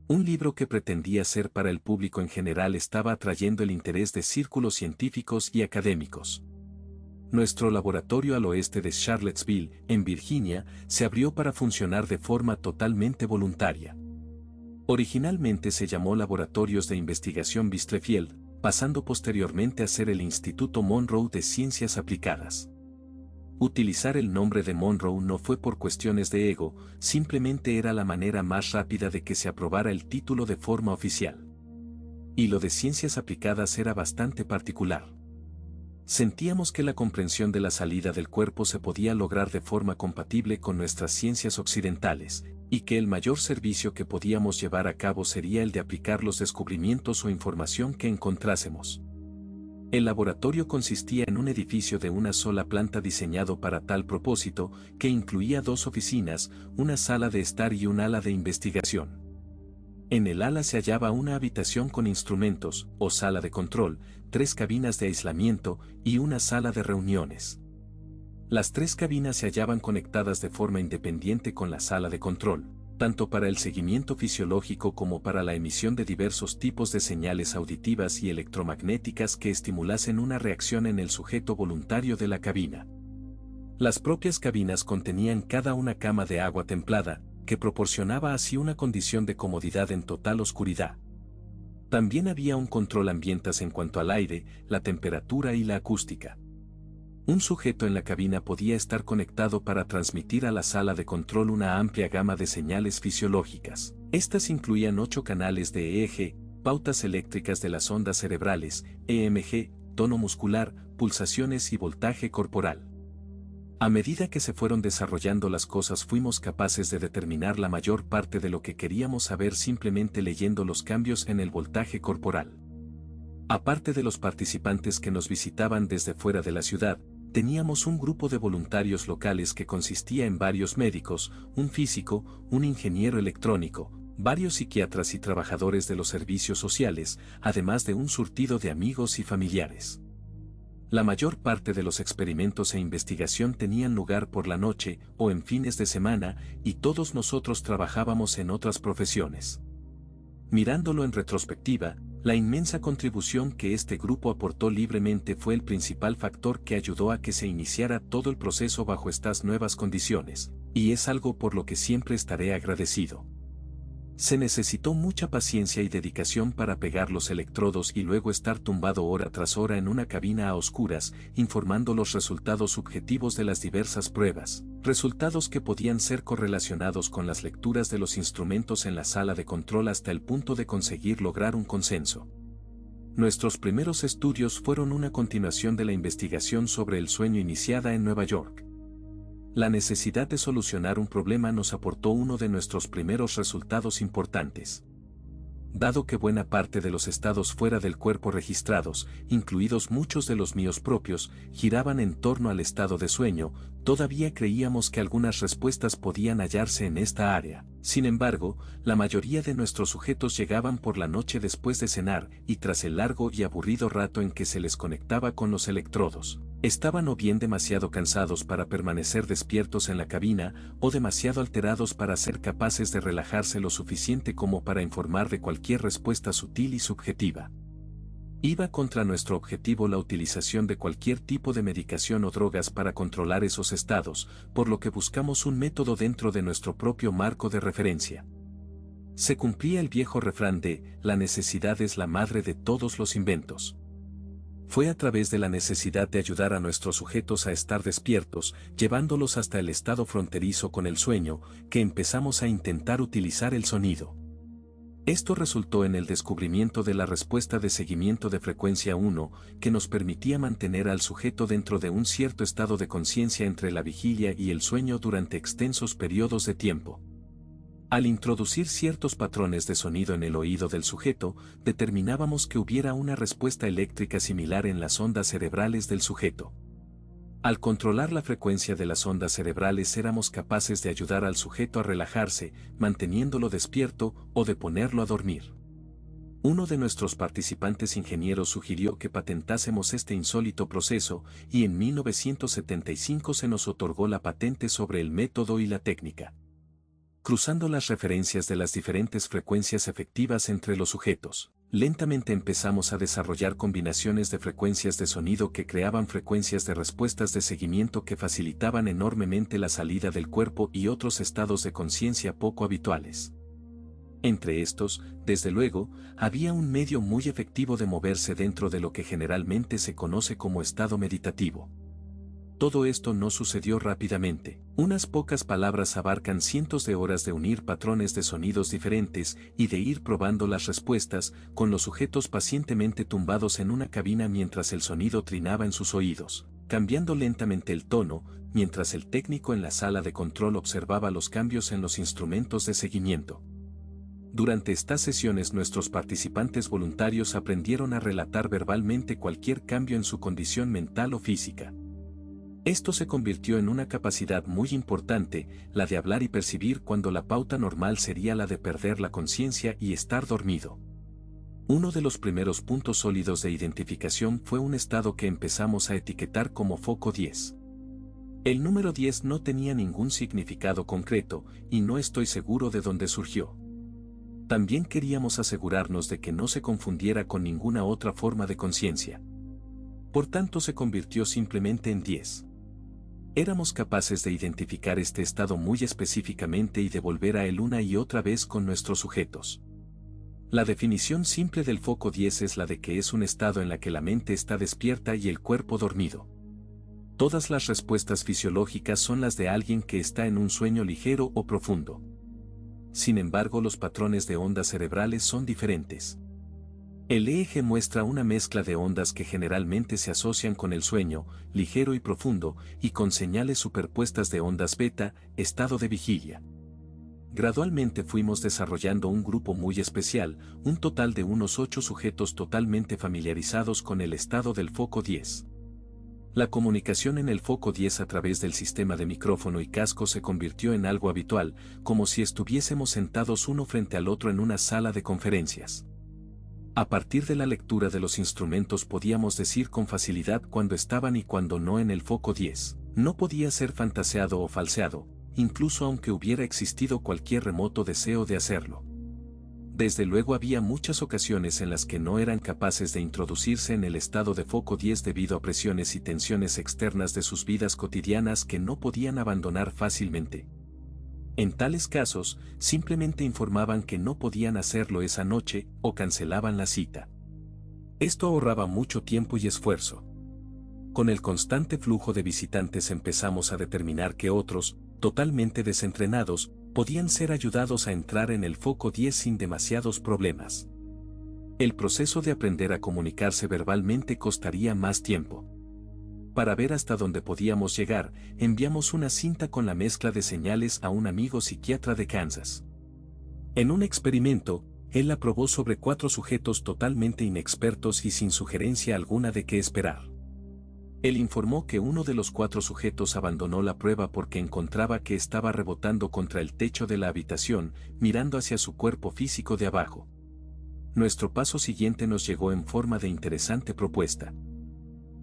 Un libro que pretendía ser para el público en general estaba atrayendo el interés de círculos científicos y académicos. Nuestro laboratorio al oeste de Charlottesville, en Virginia, se abrió para funcionar de forma totalmente voluntaria. Originalmente se llamó Laboratorios de Investigación Bistrefield, pasando posteriormente a ser el Instituto Monroe de Ciencias Aplicadas. Utilizar el nombre de Monroe no fue por cuestiones de ego, simplemente era la manera más rápida de que se aprobara el título de forma oficial. Y lo de Ciencias Aplicadas era bastante particular. Sentíamos que la comprensión de la salida del cuerpo se podía lograr de forma compatible con nuestras ciencias occidentales, y que el mayor servicio que podíamos llevar a cabo sería el de aplicar los descubrimientos o información que encontrásemos. El laboratorio consistía en un edificio de una sola planta diseñado para tal propósito, que incluía 2 oficinas, una sala de estar y un ala de investigación. En el ala se hallaba una habitación con instrumentos, o sala de control, 3 cabinas de aislamiento y una sala de reuniones. Las 3 cabinas se hallaban conectadas de forma independiente con la sala de control, tanto para el seguimiento fisiológico como para la emisión de diversos tipos de señales auditivas y electromagnéticas que estimulasen una reacción en el sujeto voluntario de la cabina. Las propias cabinas contenían cada una cama de agua templada, que proporcionaba así una condición de comodidad en total oscuridad. También había un control ambientas en cuanto al aire, la temperatura y la acústica. Un sujeto en la cabina podía estar conectado para transmitir a la sala de control una amplia gama de señales fisiológicas. Estas incluían 8 canales de EEG, pautas eléctricas de las ondas cerebrales, EMG, tono muscular, pulsaciones y voltaje corporal. A medida que se fueron desarrollando las cosas fuimos capaces de determinar la mayor parte de lo que queríamos saber simplemente leyendo los cambios en el voltaje corporal. Aparte de los participantes que nos visitaban desde fuera de la ciudad, teníamos un grupo de voluntarios locales que consistía en varios médicos, un físico, un ingeniero electrónico, varios psiquiatras y trabajadores de los servicios sociales, además de un surtido de amigos y familiares. La mayor parte de los experimentos e investigación tenían lugar por la noche o en fines de semana, y todos nosotros trabajábamos en otras profesiones. Mirándolo en retrospectiva, la inmensa contribución que este grupo aportó libremente fue el principal factor que ayudó a que se iniciara todo el proceso bajo estas nuevas condiciones, y es algo por lo que siempre estaré agradecido. Se necesitó mucha paciencia y dedicación para pegar los electrodos y luego estar tumbado hora tras hora en una cabina a oscuras, informando los resultados subjetivos de las diversas pruebas, resultados que podían ser correlacionados con las lecturas de los instrumentos en la sala de control hasta el punto de conseguir lograr un consenso. Nuestros primeros estudios fueron una continuación de la investigación sobre el sueño iniciada en Nueva York. La necesidad de solucionar un problema nos aportó uno de nuestros primeros resultados importantes. Dado que buena parte de los estados fuera del cuerpo registrados, incluidos muchos de los míos propios, giraban en torno al estado de sueño, todavía creíamos que algunas respuestas podían hallarse en esta área. Sin embargo, la mayoría de nuestros sujetos llegaban por la noche después de cenar y tras el largo y aburrido rato en que se les conectaba con los electrodos. Estaban o bien demasiado cansados para permanecer despiertos en la cabina, o demasiado alterados para ser capaces de relajarse lo suficiente como para informar de cualquier respuesta sutil y subjetiva. Iba contra nuestro objetivo la utilización de cualquier tipo de medicación o drogas para controlar esos estados, por lo que buscamos un método dentro de nuestro propio marco de referencia. Se cumplía el viejo refrán de, la necesidad es la madre de todos los inventos. Fue a través de la necesidad de ayudar a nuestros sujetos a estar despiertos, llevándolos hasta el estado fronterizo con el sueño, que empezamos a intentar utilizar el sonido. Esto resultó en el descubrimiento de la respuesta de seguimiento de frecuencia 1, que nos permitía mantener al sujeto dentro de un cierto estado de conciencia entre la vigilia y el sueño durante extensos periodos de tiempo. Al introducir ciertos patrones de sonido en el oído del sujeto, determinábamos que hubiera una respuesta eléctrica similar en las ondas cerebrales del sujeto. Al controlar la frecuencia de las ondas cerebrales éramos capaces de ayudar al sujeto a relajarse, manteniéndolo despierto o de ponerlo a dormir. Uno de nuestros participantes ingenieros sugirió que patentásemos este insólito proceso, y en 1975 se nos otorgó la patente sobre el método y la técnica. Cruzando las referencias de las diferentes frecuencias efectivas entre los sujetos, lentamente empezamos a desarrollar combinaciones de frecuencias de sonido que creaban frecuencias de respuestas de seguimiento que facilitaban enormemente la salida del cuerpo y otros estados de conciencia poco habituales. Entre estos, desde luego, había un medio muy efectivo de moverse dentro de lo que generalmente se conoce como estado meditativo. Todo esto no sucedió rápidamente. Unas pocas palabras abarcan cientos de horas de unir patrones de sonidos diferentes y de ir probando las respuestas, con los sujetos pacientemente tumbados en una cabina mientras el sonido trinaba en sus oídos, cambiando lentamente el tono, mientras el técnico en la sala de control observaba los cambios en los instrumentos de seguimiento. Durante estas sesiones nuestros participantes voluntarios aprendieron a relatar verbalmente cualquier cambio en su condición mental o física. Esto se convirtió en una capacidad muy importante, la de hablar y percibir cuando la pauta normal sería la de perder la conciencia y estar dormido. Uno de los primeros puntos sólidos de identificación fue un estado que empezamos a etiquetar como foco 10. El número 10 no tenía ningún significado concreto, y no estoy seguro de dónde surgió. También queríamos asegurarnos de que no se confundiera con ninguna otra forma de conciencia. Por tanto se convirtió simplemente en 10. Éramos capaces de identificar este estado muy específicamente y de volver a él una y otra vez con nuestros sujetos. La definición simple del foco 10 es la de que es un estado en la que la mente está despierta y el cuerpo dormido. Todas las respuestas fisiológicas son las de alguien que está en un sueño ligero o profundo. Sin embargo, los patrones de ondas cerebrales son diferentes. El EEG muestra una mezcla de ondas que generalmente se asocian con el sueño, ligero y profundo, y con señales superpuestas de ondas beta, estado de vigilia. Gradualmente fuimos desarrollando un grupo muy especial, un total de unos 8 sujetos totalmente familiarizados con el estado del foco 10. La comunicación en el foco 10 a través del sistema de micrófono y casco se convirtió en algo habitual, como si estuviésemos sentados uno frente al otro en una sala de conferencias. A partir de la lectura de los instrumentos podíamos decir con facilidad cuándo estaban y cuándo no en el foco 10. No podía ser fantaseado o falseado, incluso aunque hubiera existido cualquier remoto deseo de hacerlo. Desde luego había muchas ocasiones en las que no eran capaces de introducirse en el estado de foco 10 debido a presiones y tensiones externas de sus vidas cotidianas que no podían abandonar fácilmente. En tales casos, simplemente informaban que no podían hacerlo esa noche o cancelaban la cita. Esto ahorraba mucho tiempo y esfuerzo. Con el constante flujo de visitantes empezamos a determinar que otros, totalmente desentrenados, podían ser ayudados a entrar en el foco 10 sin demasiados problemas. El proceso de aprender a comunicarse verbalmente costaría más tiempo. Para ver hasta dónde podíamos llegar, enviamos una cinta con la mezcla de señales a un amigo psiquiatra de Kansas. En un experimento, él la probó sobre 4 sujetos totalmente inexpertos y sin sugerencia alguna de qué esperar. Él informó que uno de los 4 sujetos abandonó la prueba porque encontraba que estaba rebotando contra el techo de la habitación, mirando hacia su cuerpo físico de abajo. Nuestro paso siguiente nos llegó en forma de interesante propuesta.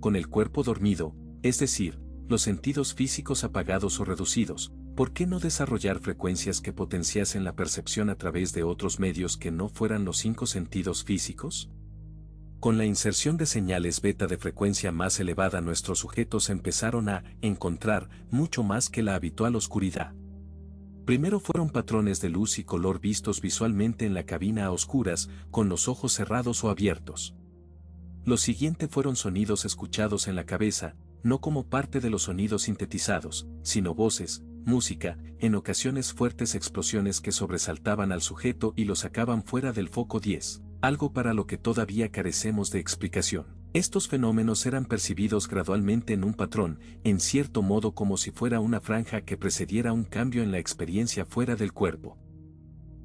Con el cuerpo dormido, es decir, los sentidos físicos apagados o reducidos, ¿por qué no desarrollar frecuencias que potenciasen la percepción a través de otros medios que no fueran los 5 sentidos físicos? Con la inserción de señales beta de frecuencia más elevada, nuestros sujetos empezaron a encontrar mucho más que la habitual oscuridad. Primero fueron patrones de luz y color vistos visualmente en la cabina a oscuras, con los ojos cerrados o abiertos. Lo siguiente fueron sonidos escuchados en la cabeza, no como parte de los sonidos sintetizados, sino voces, música, en ocasiones fuertes explosiones que sobresaltaban al sujeto y lo sacaban fuera del foco 10, algo para lo que todavía carecemos de explicación. Estos fenómenos eran percibidos gradualmente en un patrón, en cierto modo como si fuera una franja que precediera un cambio en la experiencia fuera del cuerpo.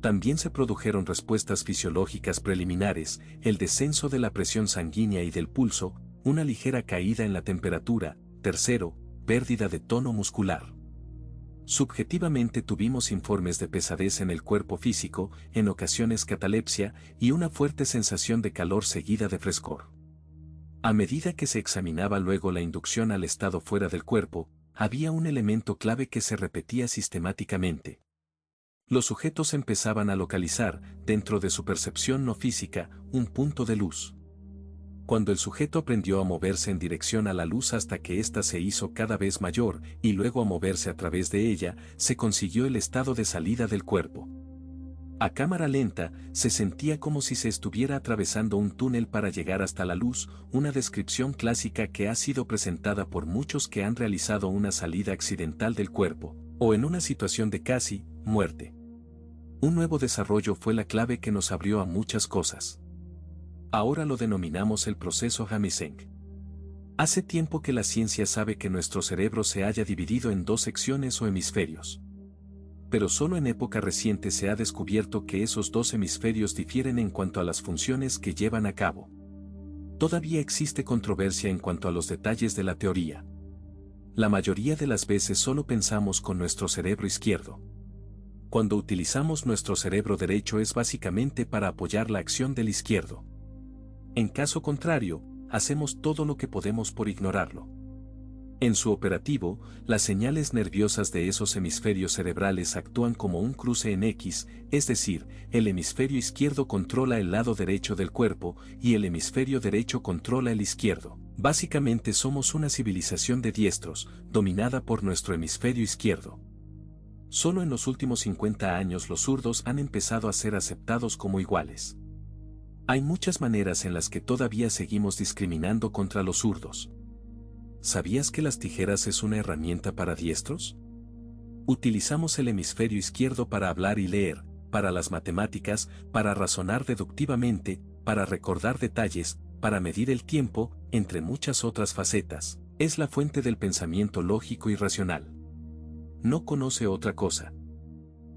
También se produjeron respuestas fisiológicas preliminares, el descenso de la presión sanguínea y del pulso, una ligera caída en la temperatura, tercero, pérdida de tono muscular. Subjetivamente tuvimos informes de pesadez en el cuerpo físico, en ocasiones catalepsia, y una fuerte sensación de calor seguida de frescor. A medida que se examinaba luego la inducción al estado fuera del cuerpo, había un elemento clave que se repetía sistemáticamente. Los sujetos empezaban a localizar, dentro de su percepción no física, un punto de luz. Cuando el sujeto aprendió a moverse en dirección a la luz hasta que ésta se hizo cada vez mayor, y luego a moverse a través de ella, se consiguió el estado de salida del cuerpo. A cámara lenta, se sentía como si se estuviera atravesando un túnel para llegar hasta la luz, una descripción clásica que ha sido presentada por muchos que han realizado una salida accidental del cuerpo, o en una situación de casi muerte. Un nuevo desarrollo fue la clave que nos abrió a muchas cosas. Ahora lo denominamos el proceso Hamiseng. Hace tiempo que la ciencia sabe que nuestro cerebro se haya dividido en dos secciones o hemisferios. Pero solo en época reciente se ha descubierto que esos dos hemisferios difieren en cuanto a las funciones que llevan a cabo. Todavía existe controversia en cuanto a los detalles de la teoría. La mayoría de las veces solo pensamos con nuestro cerebro izquierdo. Cuando utilizamos nuestro cerebro derecho es básicamente para apoyar la acción del izquierdo. En caso contrario, hacemos todo lo que podemos por ignorarlo. En su operativo, las señales nerviosas de esos hemisferios cerebrales actúan como un cruce en X, es decir, el hemisferio izquierdo controla el lado derecho del cuerpo y el hemisferio derecho controla el izquierdo. Básicamente somos una civilización de diestros, dominada por nuestro hemisferio izquierdo. Solo en los últimos 50 años los zurdos han empezado a ser aceptados como iguales. Hay muchas maneras en las que todavía seguimos discriminando contra los zurdos. ¿Sabías que las tijeras es una herramienta para diestros? Utilizamos el hemisferio izquierdo para hablar y leer, para las matemáticas, para razonar deductivamente, para recordar detalles, para medir el tiempo, entre muchas otras facetas. Es la fuente del pensamiento lógico y racional. No conoce otra cosa.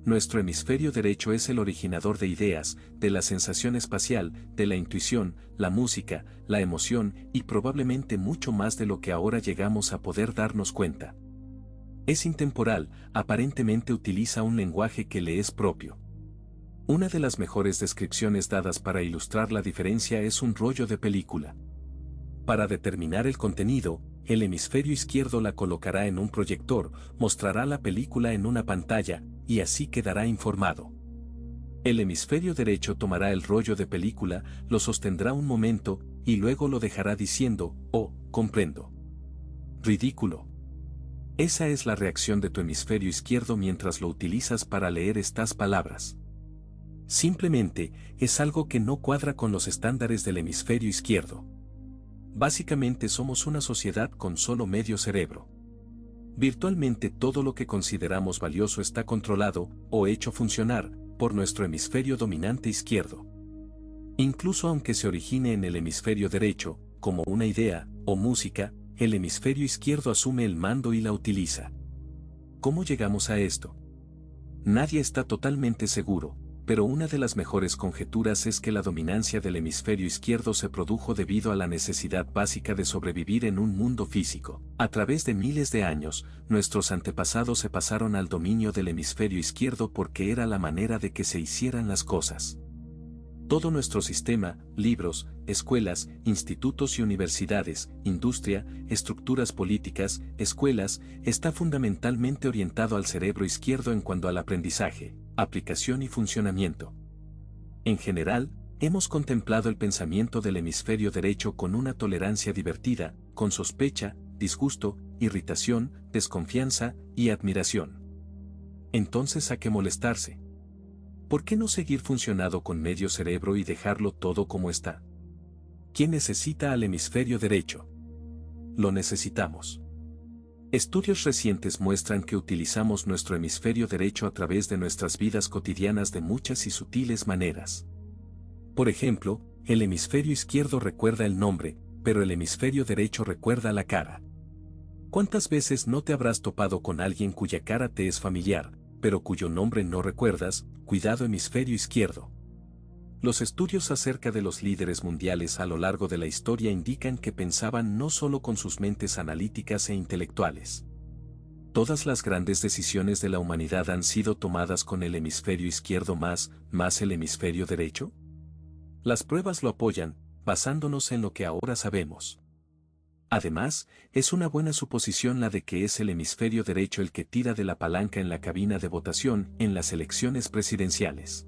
Nuestro hemisferio derecho es el originador de ideas, de la sensación espacial, de la intuición, la música, la emoción y probablemente mucho más de lo que ahora llegamos a poder darnos cuenta. Es intemporal, aparentemente utiliza un lenguaje que le es propio. Una de las mejores descripciones dadas para ilustrar la diferencia es un rollo de película. Para determinar el contenido, el hemisferio izquierdo la colocará en un proyector, mostrará la película en una pantalla, y así quedará informado. El hemisferio derecho tomará el rollo de película, lo sostendrá un momento, y luego lo dejará diciendo, oh, comprendo. Ridículo. Esa es la reacción de tu hemisferio izquierdo mientras lo utilizas para leer estas palabras. Simplemente, es algo que no cuadra con los estándares del hemisferio izquierdo. Básicamente somos una sociedad con solo medio cerebro. Virtualmente todo lo que consideramos valioso está controlado, o hecho funcionar, por nuestro hemisferio dominante izquierdo. Incluso aunque se origine en el hemisferio derecho, como una idea, o música, el hemisferio izquierdo asume el mando y la utiliza. ¿Cómo llegamos a esto? Nadie está totalmente seguro, pero una de las mejores conjeturas es que la dominancia del hemisferio izquierdo se produjo debido a la necesidad básica de sobrevivir en un mundo físico. A través de miles de años, nuestros antepasados se pasaron al dominio del hemisferio izquierdo porque era la manera de que se hicieran las cosas. Todo nuestro sistema, libros, escuelas, institutos y universidades, industria, estructuras políticas, escuelas, está fundamentalmente orientado al cerebro izquierdo en cuanto al aprendizaje, aplicación y funcionamiento. En general, hemos contemplado el pensamiento del hemisferio derecho con una tolerancia divertida, con sospecha, disgusto, irritación, desconfianza y admiración. Entonces, ¿a qué molestarse? ¿Por qué no seguir funcionando con medio cerebro y dejarlo todo como está? ¿Quién necesita al hemisferio derecho? Lo necesitamos. Estudios recientes muestran que utilizamos nuestro hemisferio derecho a través de nuestras vidas cotidianas de muchas y sutiles maneras. Por ejemplo, el hemisferio izquierdo recuerda el nombre, pero el hemisferio derecho recuerda la cara. ¿Cuántas veces no te habrás topado con alguien cuya cara te es familiar, pero cuyo nombre no recuerdas? Cuidado, hemisferio izquierdo. Los estudios acerca de los líderes mundiales a lo largo de la historia indican que pensaban no solo con sus mentes analíticas e intelectuales. Todas las grandes decisiones de la humanidad han sido tomadas con el hemisferio izquierdo más el hemisferio derecho. Las pruebas lo apoyan, basándonos en lo que ahora sabemos. Además, es una buena suposición la de que es el hemisferio derecho el que tira de la palanca en la cabina de votación en las elecciones presidenciales.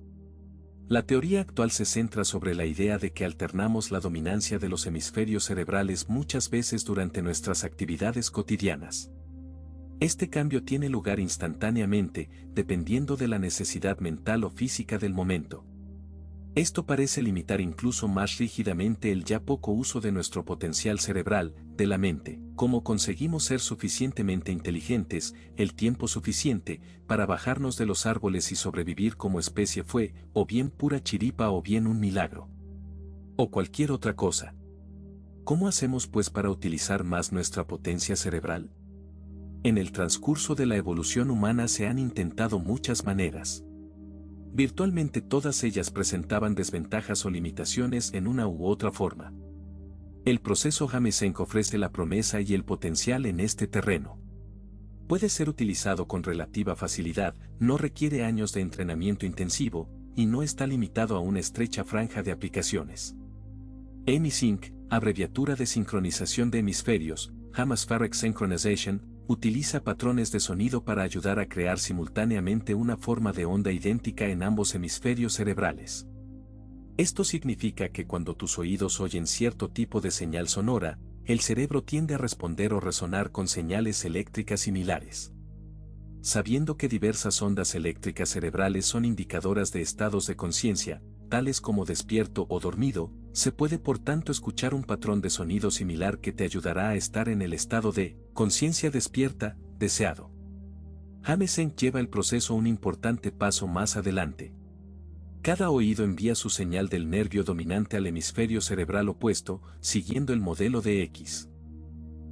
La teoría actual se centra sobre la idea de que alternamos la dominancia de los hemisferios cerebrales muchas veces durante nuestras actividades cotidianas. Este cambio tiene lugar instantáneamente, dependiendo de la necesidad mental o física del momento. Esto parece limitar incluso más rígidamente el ya poco uso de nuestro potencial cerebral, de la mente. ¿Cómo conseguimos ser suficientemente inteligentes, el tiempo suficiente, para bajarnos de los árboles y sobrevivir como especie fue, o bien pura chiripa o bien un milagro? O cualquier otra cosa. ¿Cómo hacemos pues para utilizar más nuestra potencia cerebral? En el transcurso de la evolución humana se han intentado muchas maneras. Virtualmente todas ellas presentaban desventajas o limitaciones en una u otra forma. El proceso Hamesenck ofrece la promesa y el potencial en este terreno. Puede ser utilizado con relativa facilidad, no requiere años de entrenamiento intensivo, y no está limitado a una estrecha franja de aplicaciones. Hemisync, abreviatura de sincronización de hemisferios, Hemispheric Synchronization, utiliza patrones de sonido para ayudar a crear simultáneamente una forma de onda idéntica en ambos hemisferios cerebrales. Esto significa que cuando tus oídos oyen cierto tipo de señal sonora, el cerebro tiende a responder o resonar con señales eléctricas similares. Sabiendo que diversas ondas eléctricas cerebrales son indicadoras de estados de conciencia, tales como despierto o dormido, se puede por tanto escuchar un patrón de sonido similar que te ayudará a estar en el estado de conciencia despierta, deseado. Hamesenck lleva el proceso un importante paso más adelante. Cada oído envía su señal del nervio dominante al hemisferio cerebral opuesto, siguiendo el modelo de X.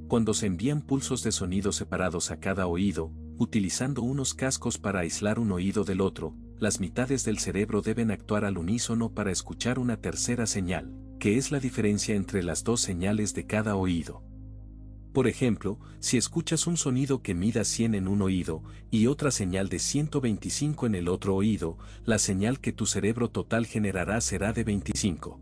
Cuando se envían pulsos de sonido separados a cada oído, utilizando unos cascos para aislar un oído del otro, las mitades del cerebro deben actuar al unísono para escuchar una tercera señal, que es la diferencia entre las dos señales de cada oído. Por ejemplo, si escuchas un sonido que mida 100 en un oído y otra señal de 125 en el otro oído, la señal que tu cerebro total generará será de 25.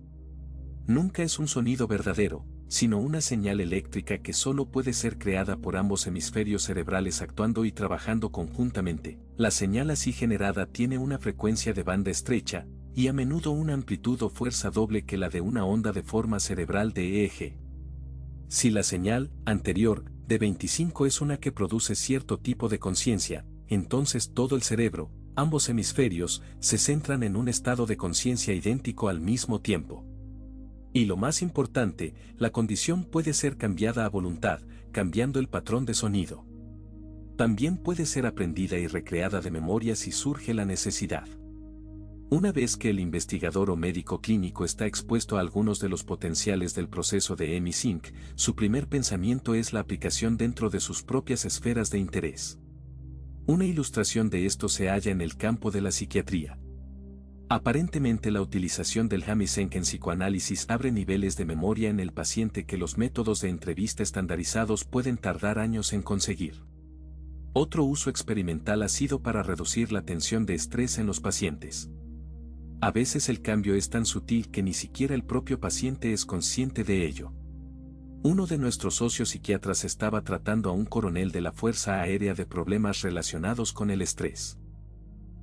Nunca es un sonido verdadero, sino una señal eléctrica que solo puede ser creada por ambos hemisferios cerebrales actuando y trabajando conjuntamente. La señal así generada tiene una frecuencia de banda estrecha, y a menudo una amplitud o fuerza doble que la de una onda de forma cerebral de EEG. Si la señal anterior, de 25 es una que produce cierto tipo de conciencia, entonces todo el cerebro, ambos hemisferios, se centran en un estado de conciencia idéntico al mismo tiempo. Y lo más importante, la condición puede ser cambiada a voluntad, cambiando el patrón de sonido. También puede ser aprendida y recreada de memoria si surge la necesidad. Una vez que el investigador o médico clínico está expuesto a algunos de los potenciales del proceso de Hemisync, su primer pensamiento es la aplicación dentro de sus propias esferas de interés. Una ilustración de esto se halla en el campo de la psiquiatría. Aparentemente la utilización del Hamesenck en psicoanálisis abre niveles de memoria en el paciente que los métodos de entrevista estandarizados pueden tardar años en conseguir. Otro uso experimental ha sido para reducir la tensión de estrés en los pacientes. A veces el cambio es tan sutil que ni siquiera el propio paciente es consciente de ello. Uno de nuestros socios psiquiatras estaba tratando a un coronel de la Fuerza Aérea de problemas relacionados con el estrés.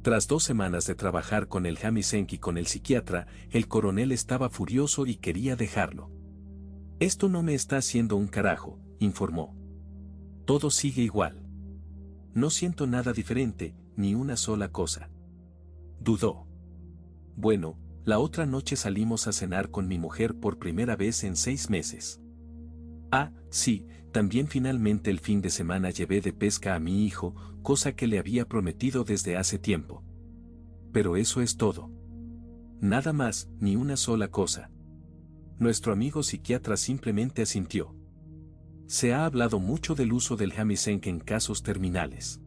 Tras 2 semanas de trabajar con el Hamesenck y con el psiquiatra, el coronel estaba furioso y quería dejarlo. «Esto no me está haciendo un carajo», informó. «Todo sigue igual. No siento nada diferente, ni una sola cosa». Dudó. «Bueno, la otra noche salimos a cenar con mi mujer por primera vez en 6 meses. Ah, sí, también finalmente el fin de semana llevé de pesca a mi hijo, cosa que le había prometido desde hace tiempo. Pero eso es todo. Nada más, ni una sola cosa». Nuestro amigo psiquiatra simplemente asintió. Se ha hablado mucho del uso del Hamesenck en casos terminales.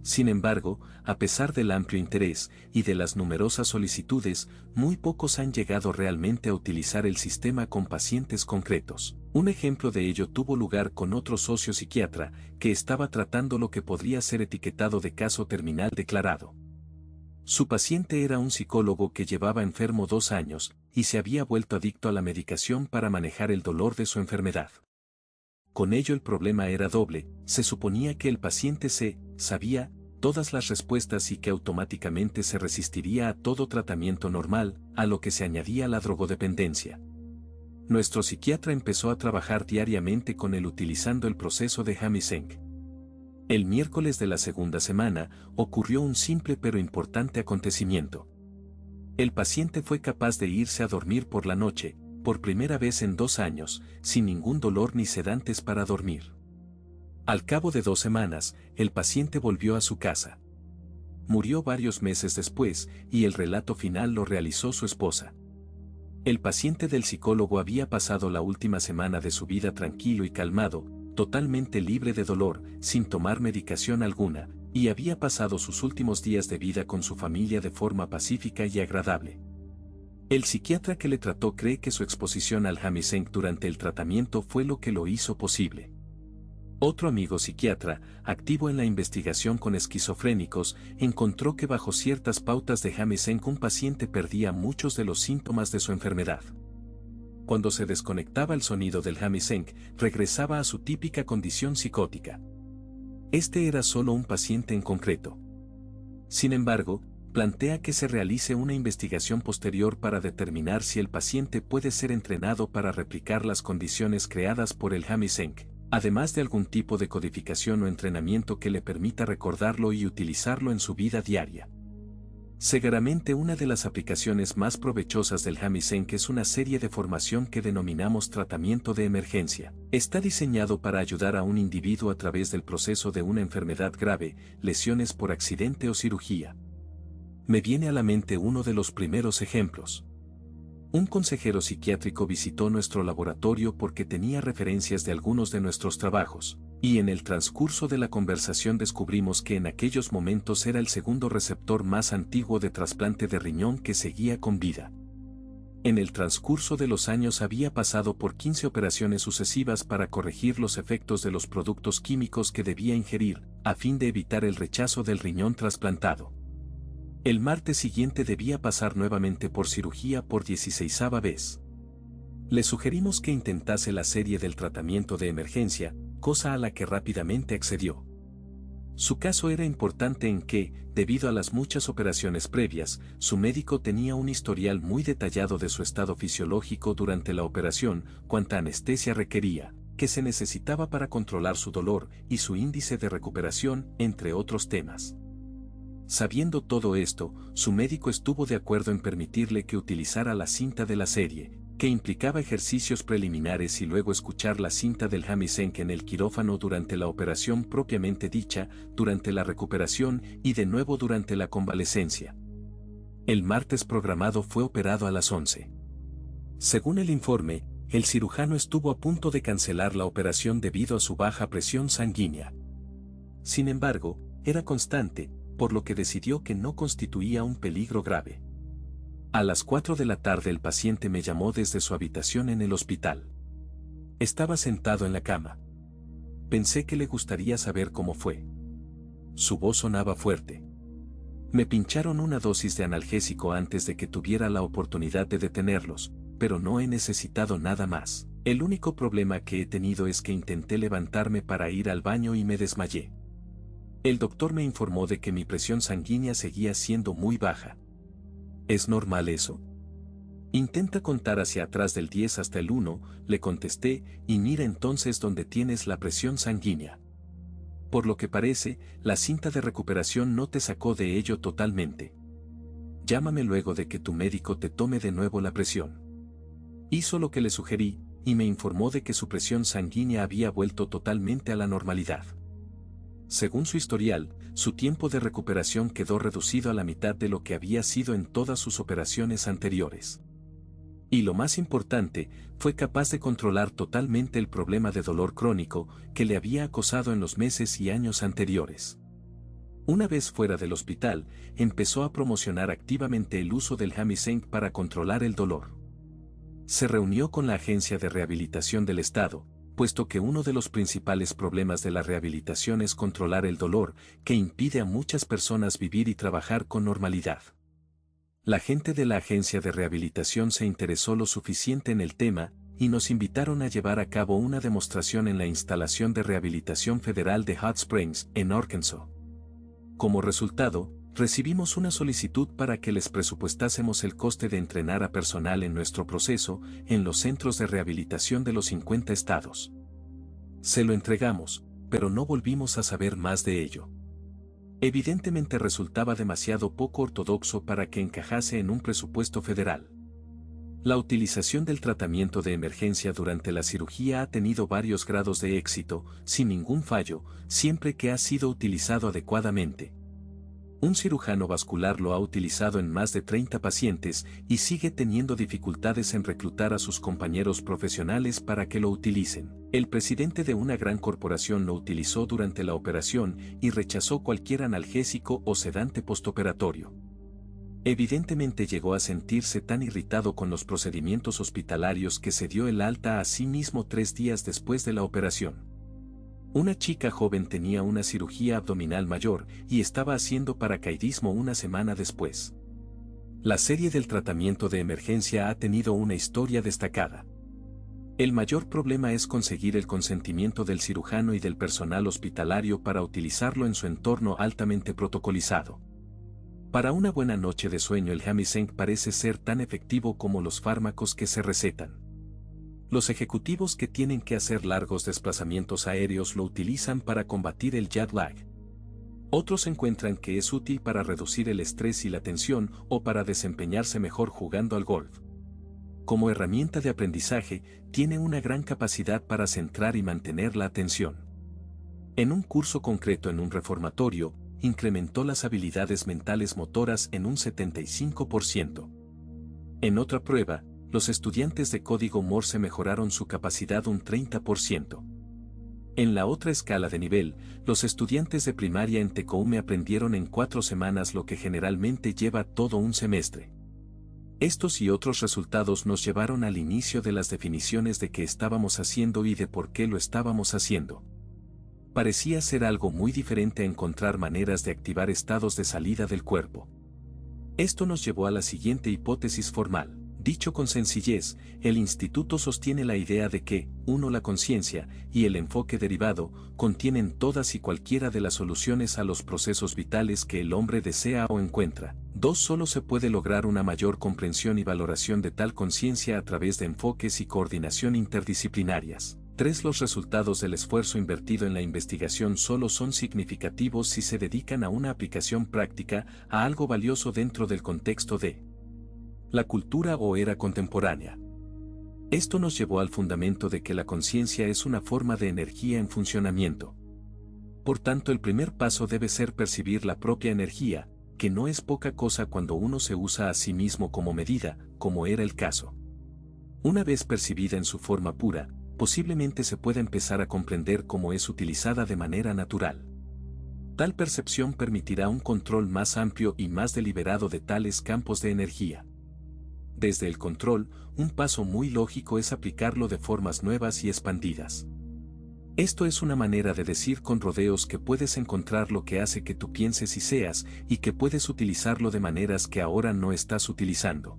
Sin embargo, a pesar del amplio interés y de las numerosas solicitudes, muy pocos han llegado realmente a utilizar el sistema con pacientes concretos. Un ejemplo de ello tuvo lugar con otro socio psiquiatra, que estaba tratando lo que podría ser etiquetado de caso terminal declarado. Su paciente era un psicólogo que llevaba enfermo 2 años, y se había vuelto adicto a la medicación para manejar el dolor de su enfermedad. Con ello el problema era doble, se suponía que el paciente sabía todas las respuestas y que automáticamente se resistiría a todo tratamiento normal, a lo que se añadía la drogodependencia. Nuestro psiquiatra empezó a trabajar diariamente con él utilizando el proceso de Hamesenck. El miércoles de la segunda semana, ocurrió un simple pero importante acontecimiento. El paciente fue capaz de irse a dormir por la noche, por primera vez en 2 años, sin ningún dolor ni sedantes para dormir. Al cabo de 2 semanas, el paciente volvió a su casa. Murió varios meses después, y el relato final lo realizó su esposa. El paciente del psicólogo había pasado la última semana de su vida tranquilo y calmado, totalmente libre de dolor, sin tomar medicación alguna, y había pasado sus últimos días de vida con su familia de forma pacífica y agradable. El psiquiatra que le trató cree que su exposición al Hamiseng durante el tratamiento fue lo que lo hizo posible. Otro amigo psiquiatra, activo en la investigación con esquizofrénicos, encontró que bajo ciertas pautas de Hamiseng un paciente perdía muchos de los síntomas de su enfermedad. Cuando se desconectaba el sonido del Hamiseng, regresaba a su típica condición psicótica. Este era solo un paciente en concreto. Sin embargo, plantea que se realice una investigación posterior para determinar si el paciente puede ser entrenado para replicar las condiciones creadas por el Hamiseng, además de algún tipo de codificación o entrenamiento que le permita recordarlo y utilizarlo en su vida diaria. Seguramente una de las aplicaciones más provechosas del Hamiseng es una serie de formación que denominamos tratamiento de emergencia. Está diseñado para ayudar a un individuo a través del proceso de una enfermedad grave, lesiones por accidente o cirugía. Me viene a la mente uno de los primeros ejemplos. Un consejero psiquiátrico visitó nuestro laboratorio porque tenía referencias de algunos de nuestros trabajos, y en el transcurso de la conversación descubrimos que en aquellos momentos era el segundo receptor más antiguo de trasplante de riñón que seguía con vida. En el transcurso de los años había pasado por 15 operaciones sucesivas para corregir los efectos de los productos químicos que debía ingerir, a fin de evitar el rechazo del riñón trasplantado. El martes siguiente debía pasar nuevamente por cirugía por 16ª vez. Le sugerimos que intentase la serie del tratamiento de emergencia, cosa a la que rápidamente accedió. Su caso era importante en que, debido a las muchas operaciones previas, su médico tenía un historial muy detallado de su estado fisiológico durante la operación, cuánta anestesia requería, qué se necesitaba para controlar su dolor y su índice de recuperación, entre otros temas. Sabiendo todo esto, su médico estuvo de acuerdo en permitirle que utilizara la cinta de la serie, que implicaba ejercicios preliminares y luego escuchar la cinta del Hamiseng en el quirófano durante la operación propiamente dicha, durante la recuperación y de nuevo durante la convalecencia. El martes programado fue operado a las 11. Según el informe, el cirujano estuvo a punto de cancelar la operación debido a su baja presión sanguínea. Sin embargo, era constante, por lo que decidió que no constituía un peligro grave. A las 4 de la tarde el paciente me llamó desde su habitación en el hospital. Estaba sentado en la cama. Pensé que le gustaría saber cómo fue. Su voz sonaba fuerte. Me pincharon una dosis de analgésico antes de que tuviera la oportunidad de detenerlos, pero no he necesitado nada más. El único problema que he tenido es que intenté levantarme para ir al baño y me desmayé. El doctor me informó de que mi presión sanguínea seguía siendo muy baja. ¿Es normal eso? Intenta contar hacia atrás del 10 hasta el 1, le contesté, y mira entonces dónde tienes la presión sanguínea. Por lo que parece, la cinta de recuperación no te sacó de ello totalmente. Llámame luego de que tu médico te tome de nuevo la presión. Hizo lo que le sugerí, y me informó de que su presión sanguínea había vuelto totalmente a la normalidad. Según su historial, su tiempo de recuperación quedó reducido a la mitad de lo que había sido en todas sus operaciones anteriores. Y lo más importante, fue capaz de controlar totalmente el problema de dolor crónico que le había acosado en los meses y años anteriores. Una vez fuera del hospital, empezó a promocionar activamente el uso del Hamiseng para controlar el dolor. Se reunió con la Agencia de Rehabilitación del Estado, puesto que uno de los principales problemas de la rehabilitación es controlar el dolor, que impide a muchas personas vivir y trabajar con normalidad. La gente de la agencia de rehabilitación se interesó lo suficiente en el tema, y nos invitaron a llevar a cabo una demostración en la instalación de rehabilitación federal de Hot Springs, en Arkansas. Como resultado, recibimos una solicitud para que les presupuestásemos el coste de entrenar a personal en nuestro proceso en los centros de rehabilitación de los 50 estados. Se lo entregamos, pero no volvimos a saber más de ello. Evidentemente resultaba demasiado poco ortodoxo para que encajase en un presupuesto federal. La utilización del tratamiento de emergencia durante la cirugía ha tenido varios grados de éxito, sin ningún fallo, siempre que ha sido utilizado adecuadamente. Un cirujano vascular lo ha utilizado en más de 30 pacientes y sigue teniendo dificultades en reclutar a sus compañeros profesionales para que lo utilicen. El presidente de una gran corporación lo utilizó durante la operación y rechazó cualquier analgésico o sedante postoperatorio. Evidentemente llegó a sentirse tan irritado con los procedimientos hospitalarios que se dio el alta a sí mismo 3 días después de la operación. Una chica joven tenía una cirugía abdominal mayor y estaba haciendo paracaidismo una semana después. La serie del tratamiento de emergencia ha tenido una historia destacada. El mayor problema es conseguir el consentimiento del cirujano y del personal hospitalario para utilizarlo en su entorno altamente protocolizado. Para una buena noche de sueño el Hamiseng parece ser tan efectivo como los fármacos que se recetan. Los ejecutivos que tienen que hacer largos desplazamientos aéreos lo utilizan para combatir el jet lag. Otros encuentran que es útil para reducir el estrés y la tensión o para desempeñarse mejor jugando al golf. Como herramienta de aprendizaje, tiene una gran capacidad para centrar y mantener la atención. En un curso concreto en un reformatorio, incrementó las habilidades mentales motoras en un 75%. En otra prueba, los estudiantes de código Morse mejoraron su capacidad un 30%. En la otra escala de nivel, los estudiantes de primaria en Tecoume aprendieron en 4 semanas lo que generalmente lleva todo un semestre. Estos y otros resultados nos llevaron al inicio de las definiciones de qué estábamos haciendo y de por qué lo estábamos haciendo. Parecía ser algo muy diferente a encontrar maneras de activar estados de salida del cuerpo. Esto nos llevó a la siguiente hipótesis formal. Dicho con sencillez, el instituto sostiene la idea de que, 1. La conciencia y el enfoque derivado contienen todas y cualquiera de las soluciones a los procesos vitales que el hombre desea o encuentra. 2. Solo se puede lograr una mayor comprensión y valoración de tal conciencia a través de enfoques y coordinación interdisciplinarias. 3. Los resultados del esfuerzo invertido en la investigación solo son significativos si se dedican a una aplicación práctica, a algo valioso dentro del contexto de la cultura o era contemporánea. Esto nos llevó al fundamento de que la conciencia es una forma de energía en funcionamiento. Por tanto, el primer paso debe ser percibir la propia energía, que no es poca cosa cuando uno se usa a sí mismo como medida, como era el caso. Una vez percibida en su forma pura, posiblemente se pueda empezar a comprender cómo es utilizada de manera natural. Tal percepción permitirá un control más amplio y más deliberado de tales campos de energía. Desde el control, un paso muy lógico es aplicarlo de formas nuevas y expandidas. Esto es una manera de decir con rodeos que puedes encontrar lo que hace que tú pienses y seas, y que puedes utilizarlo de maneras que ahora no estás utilizando.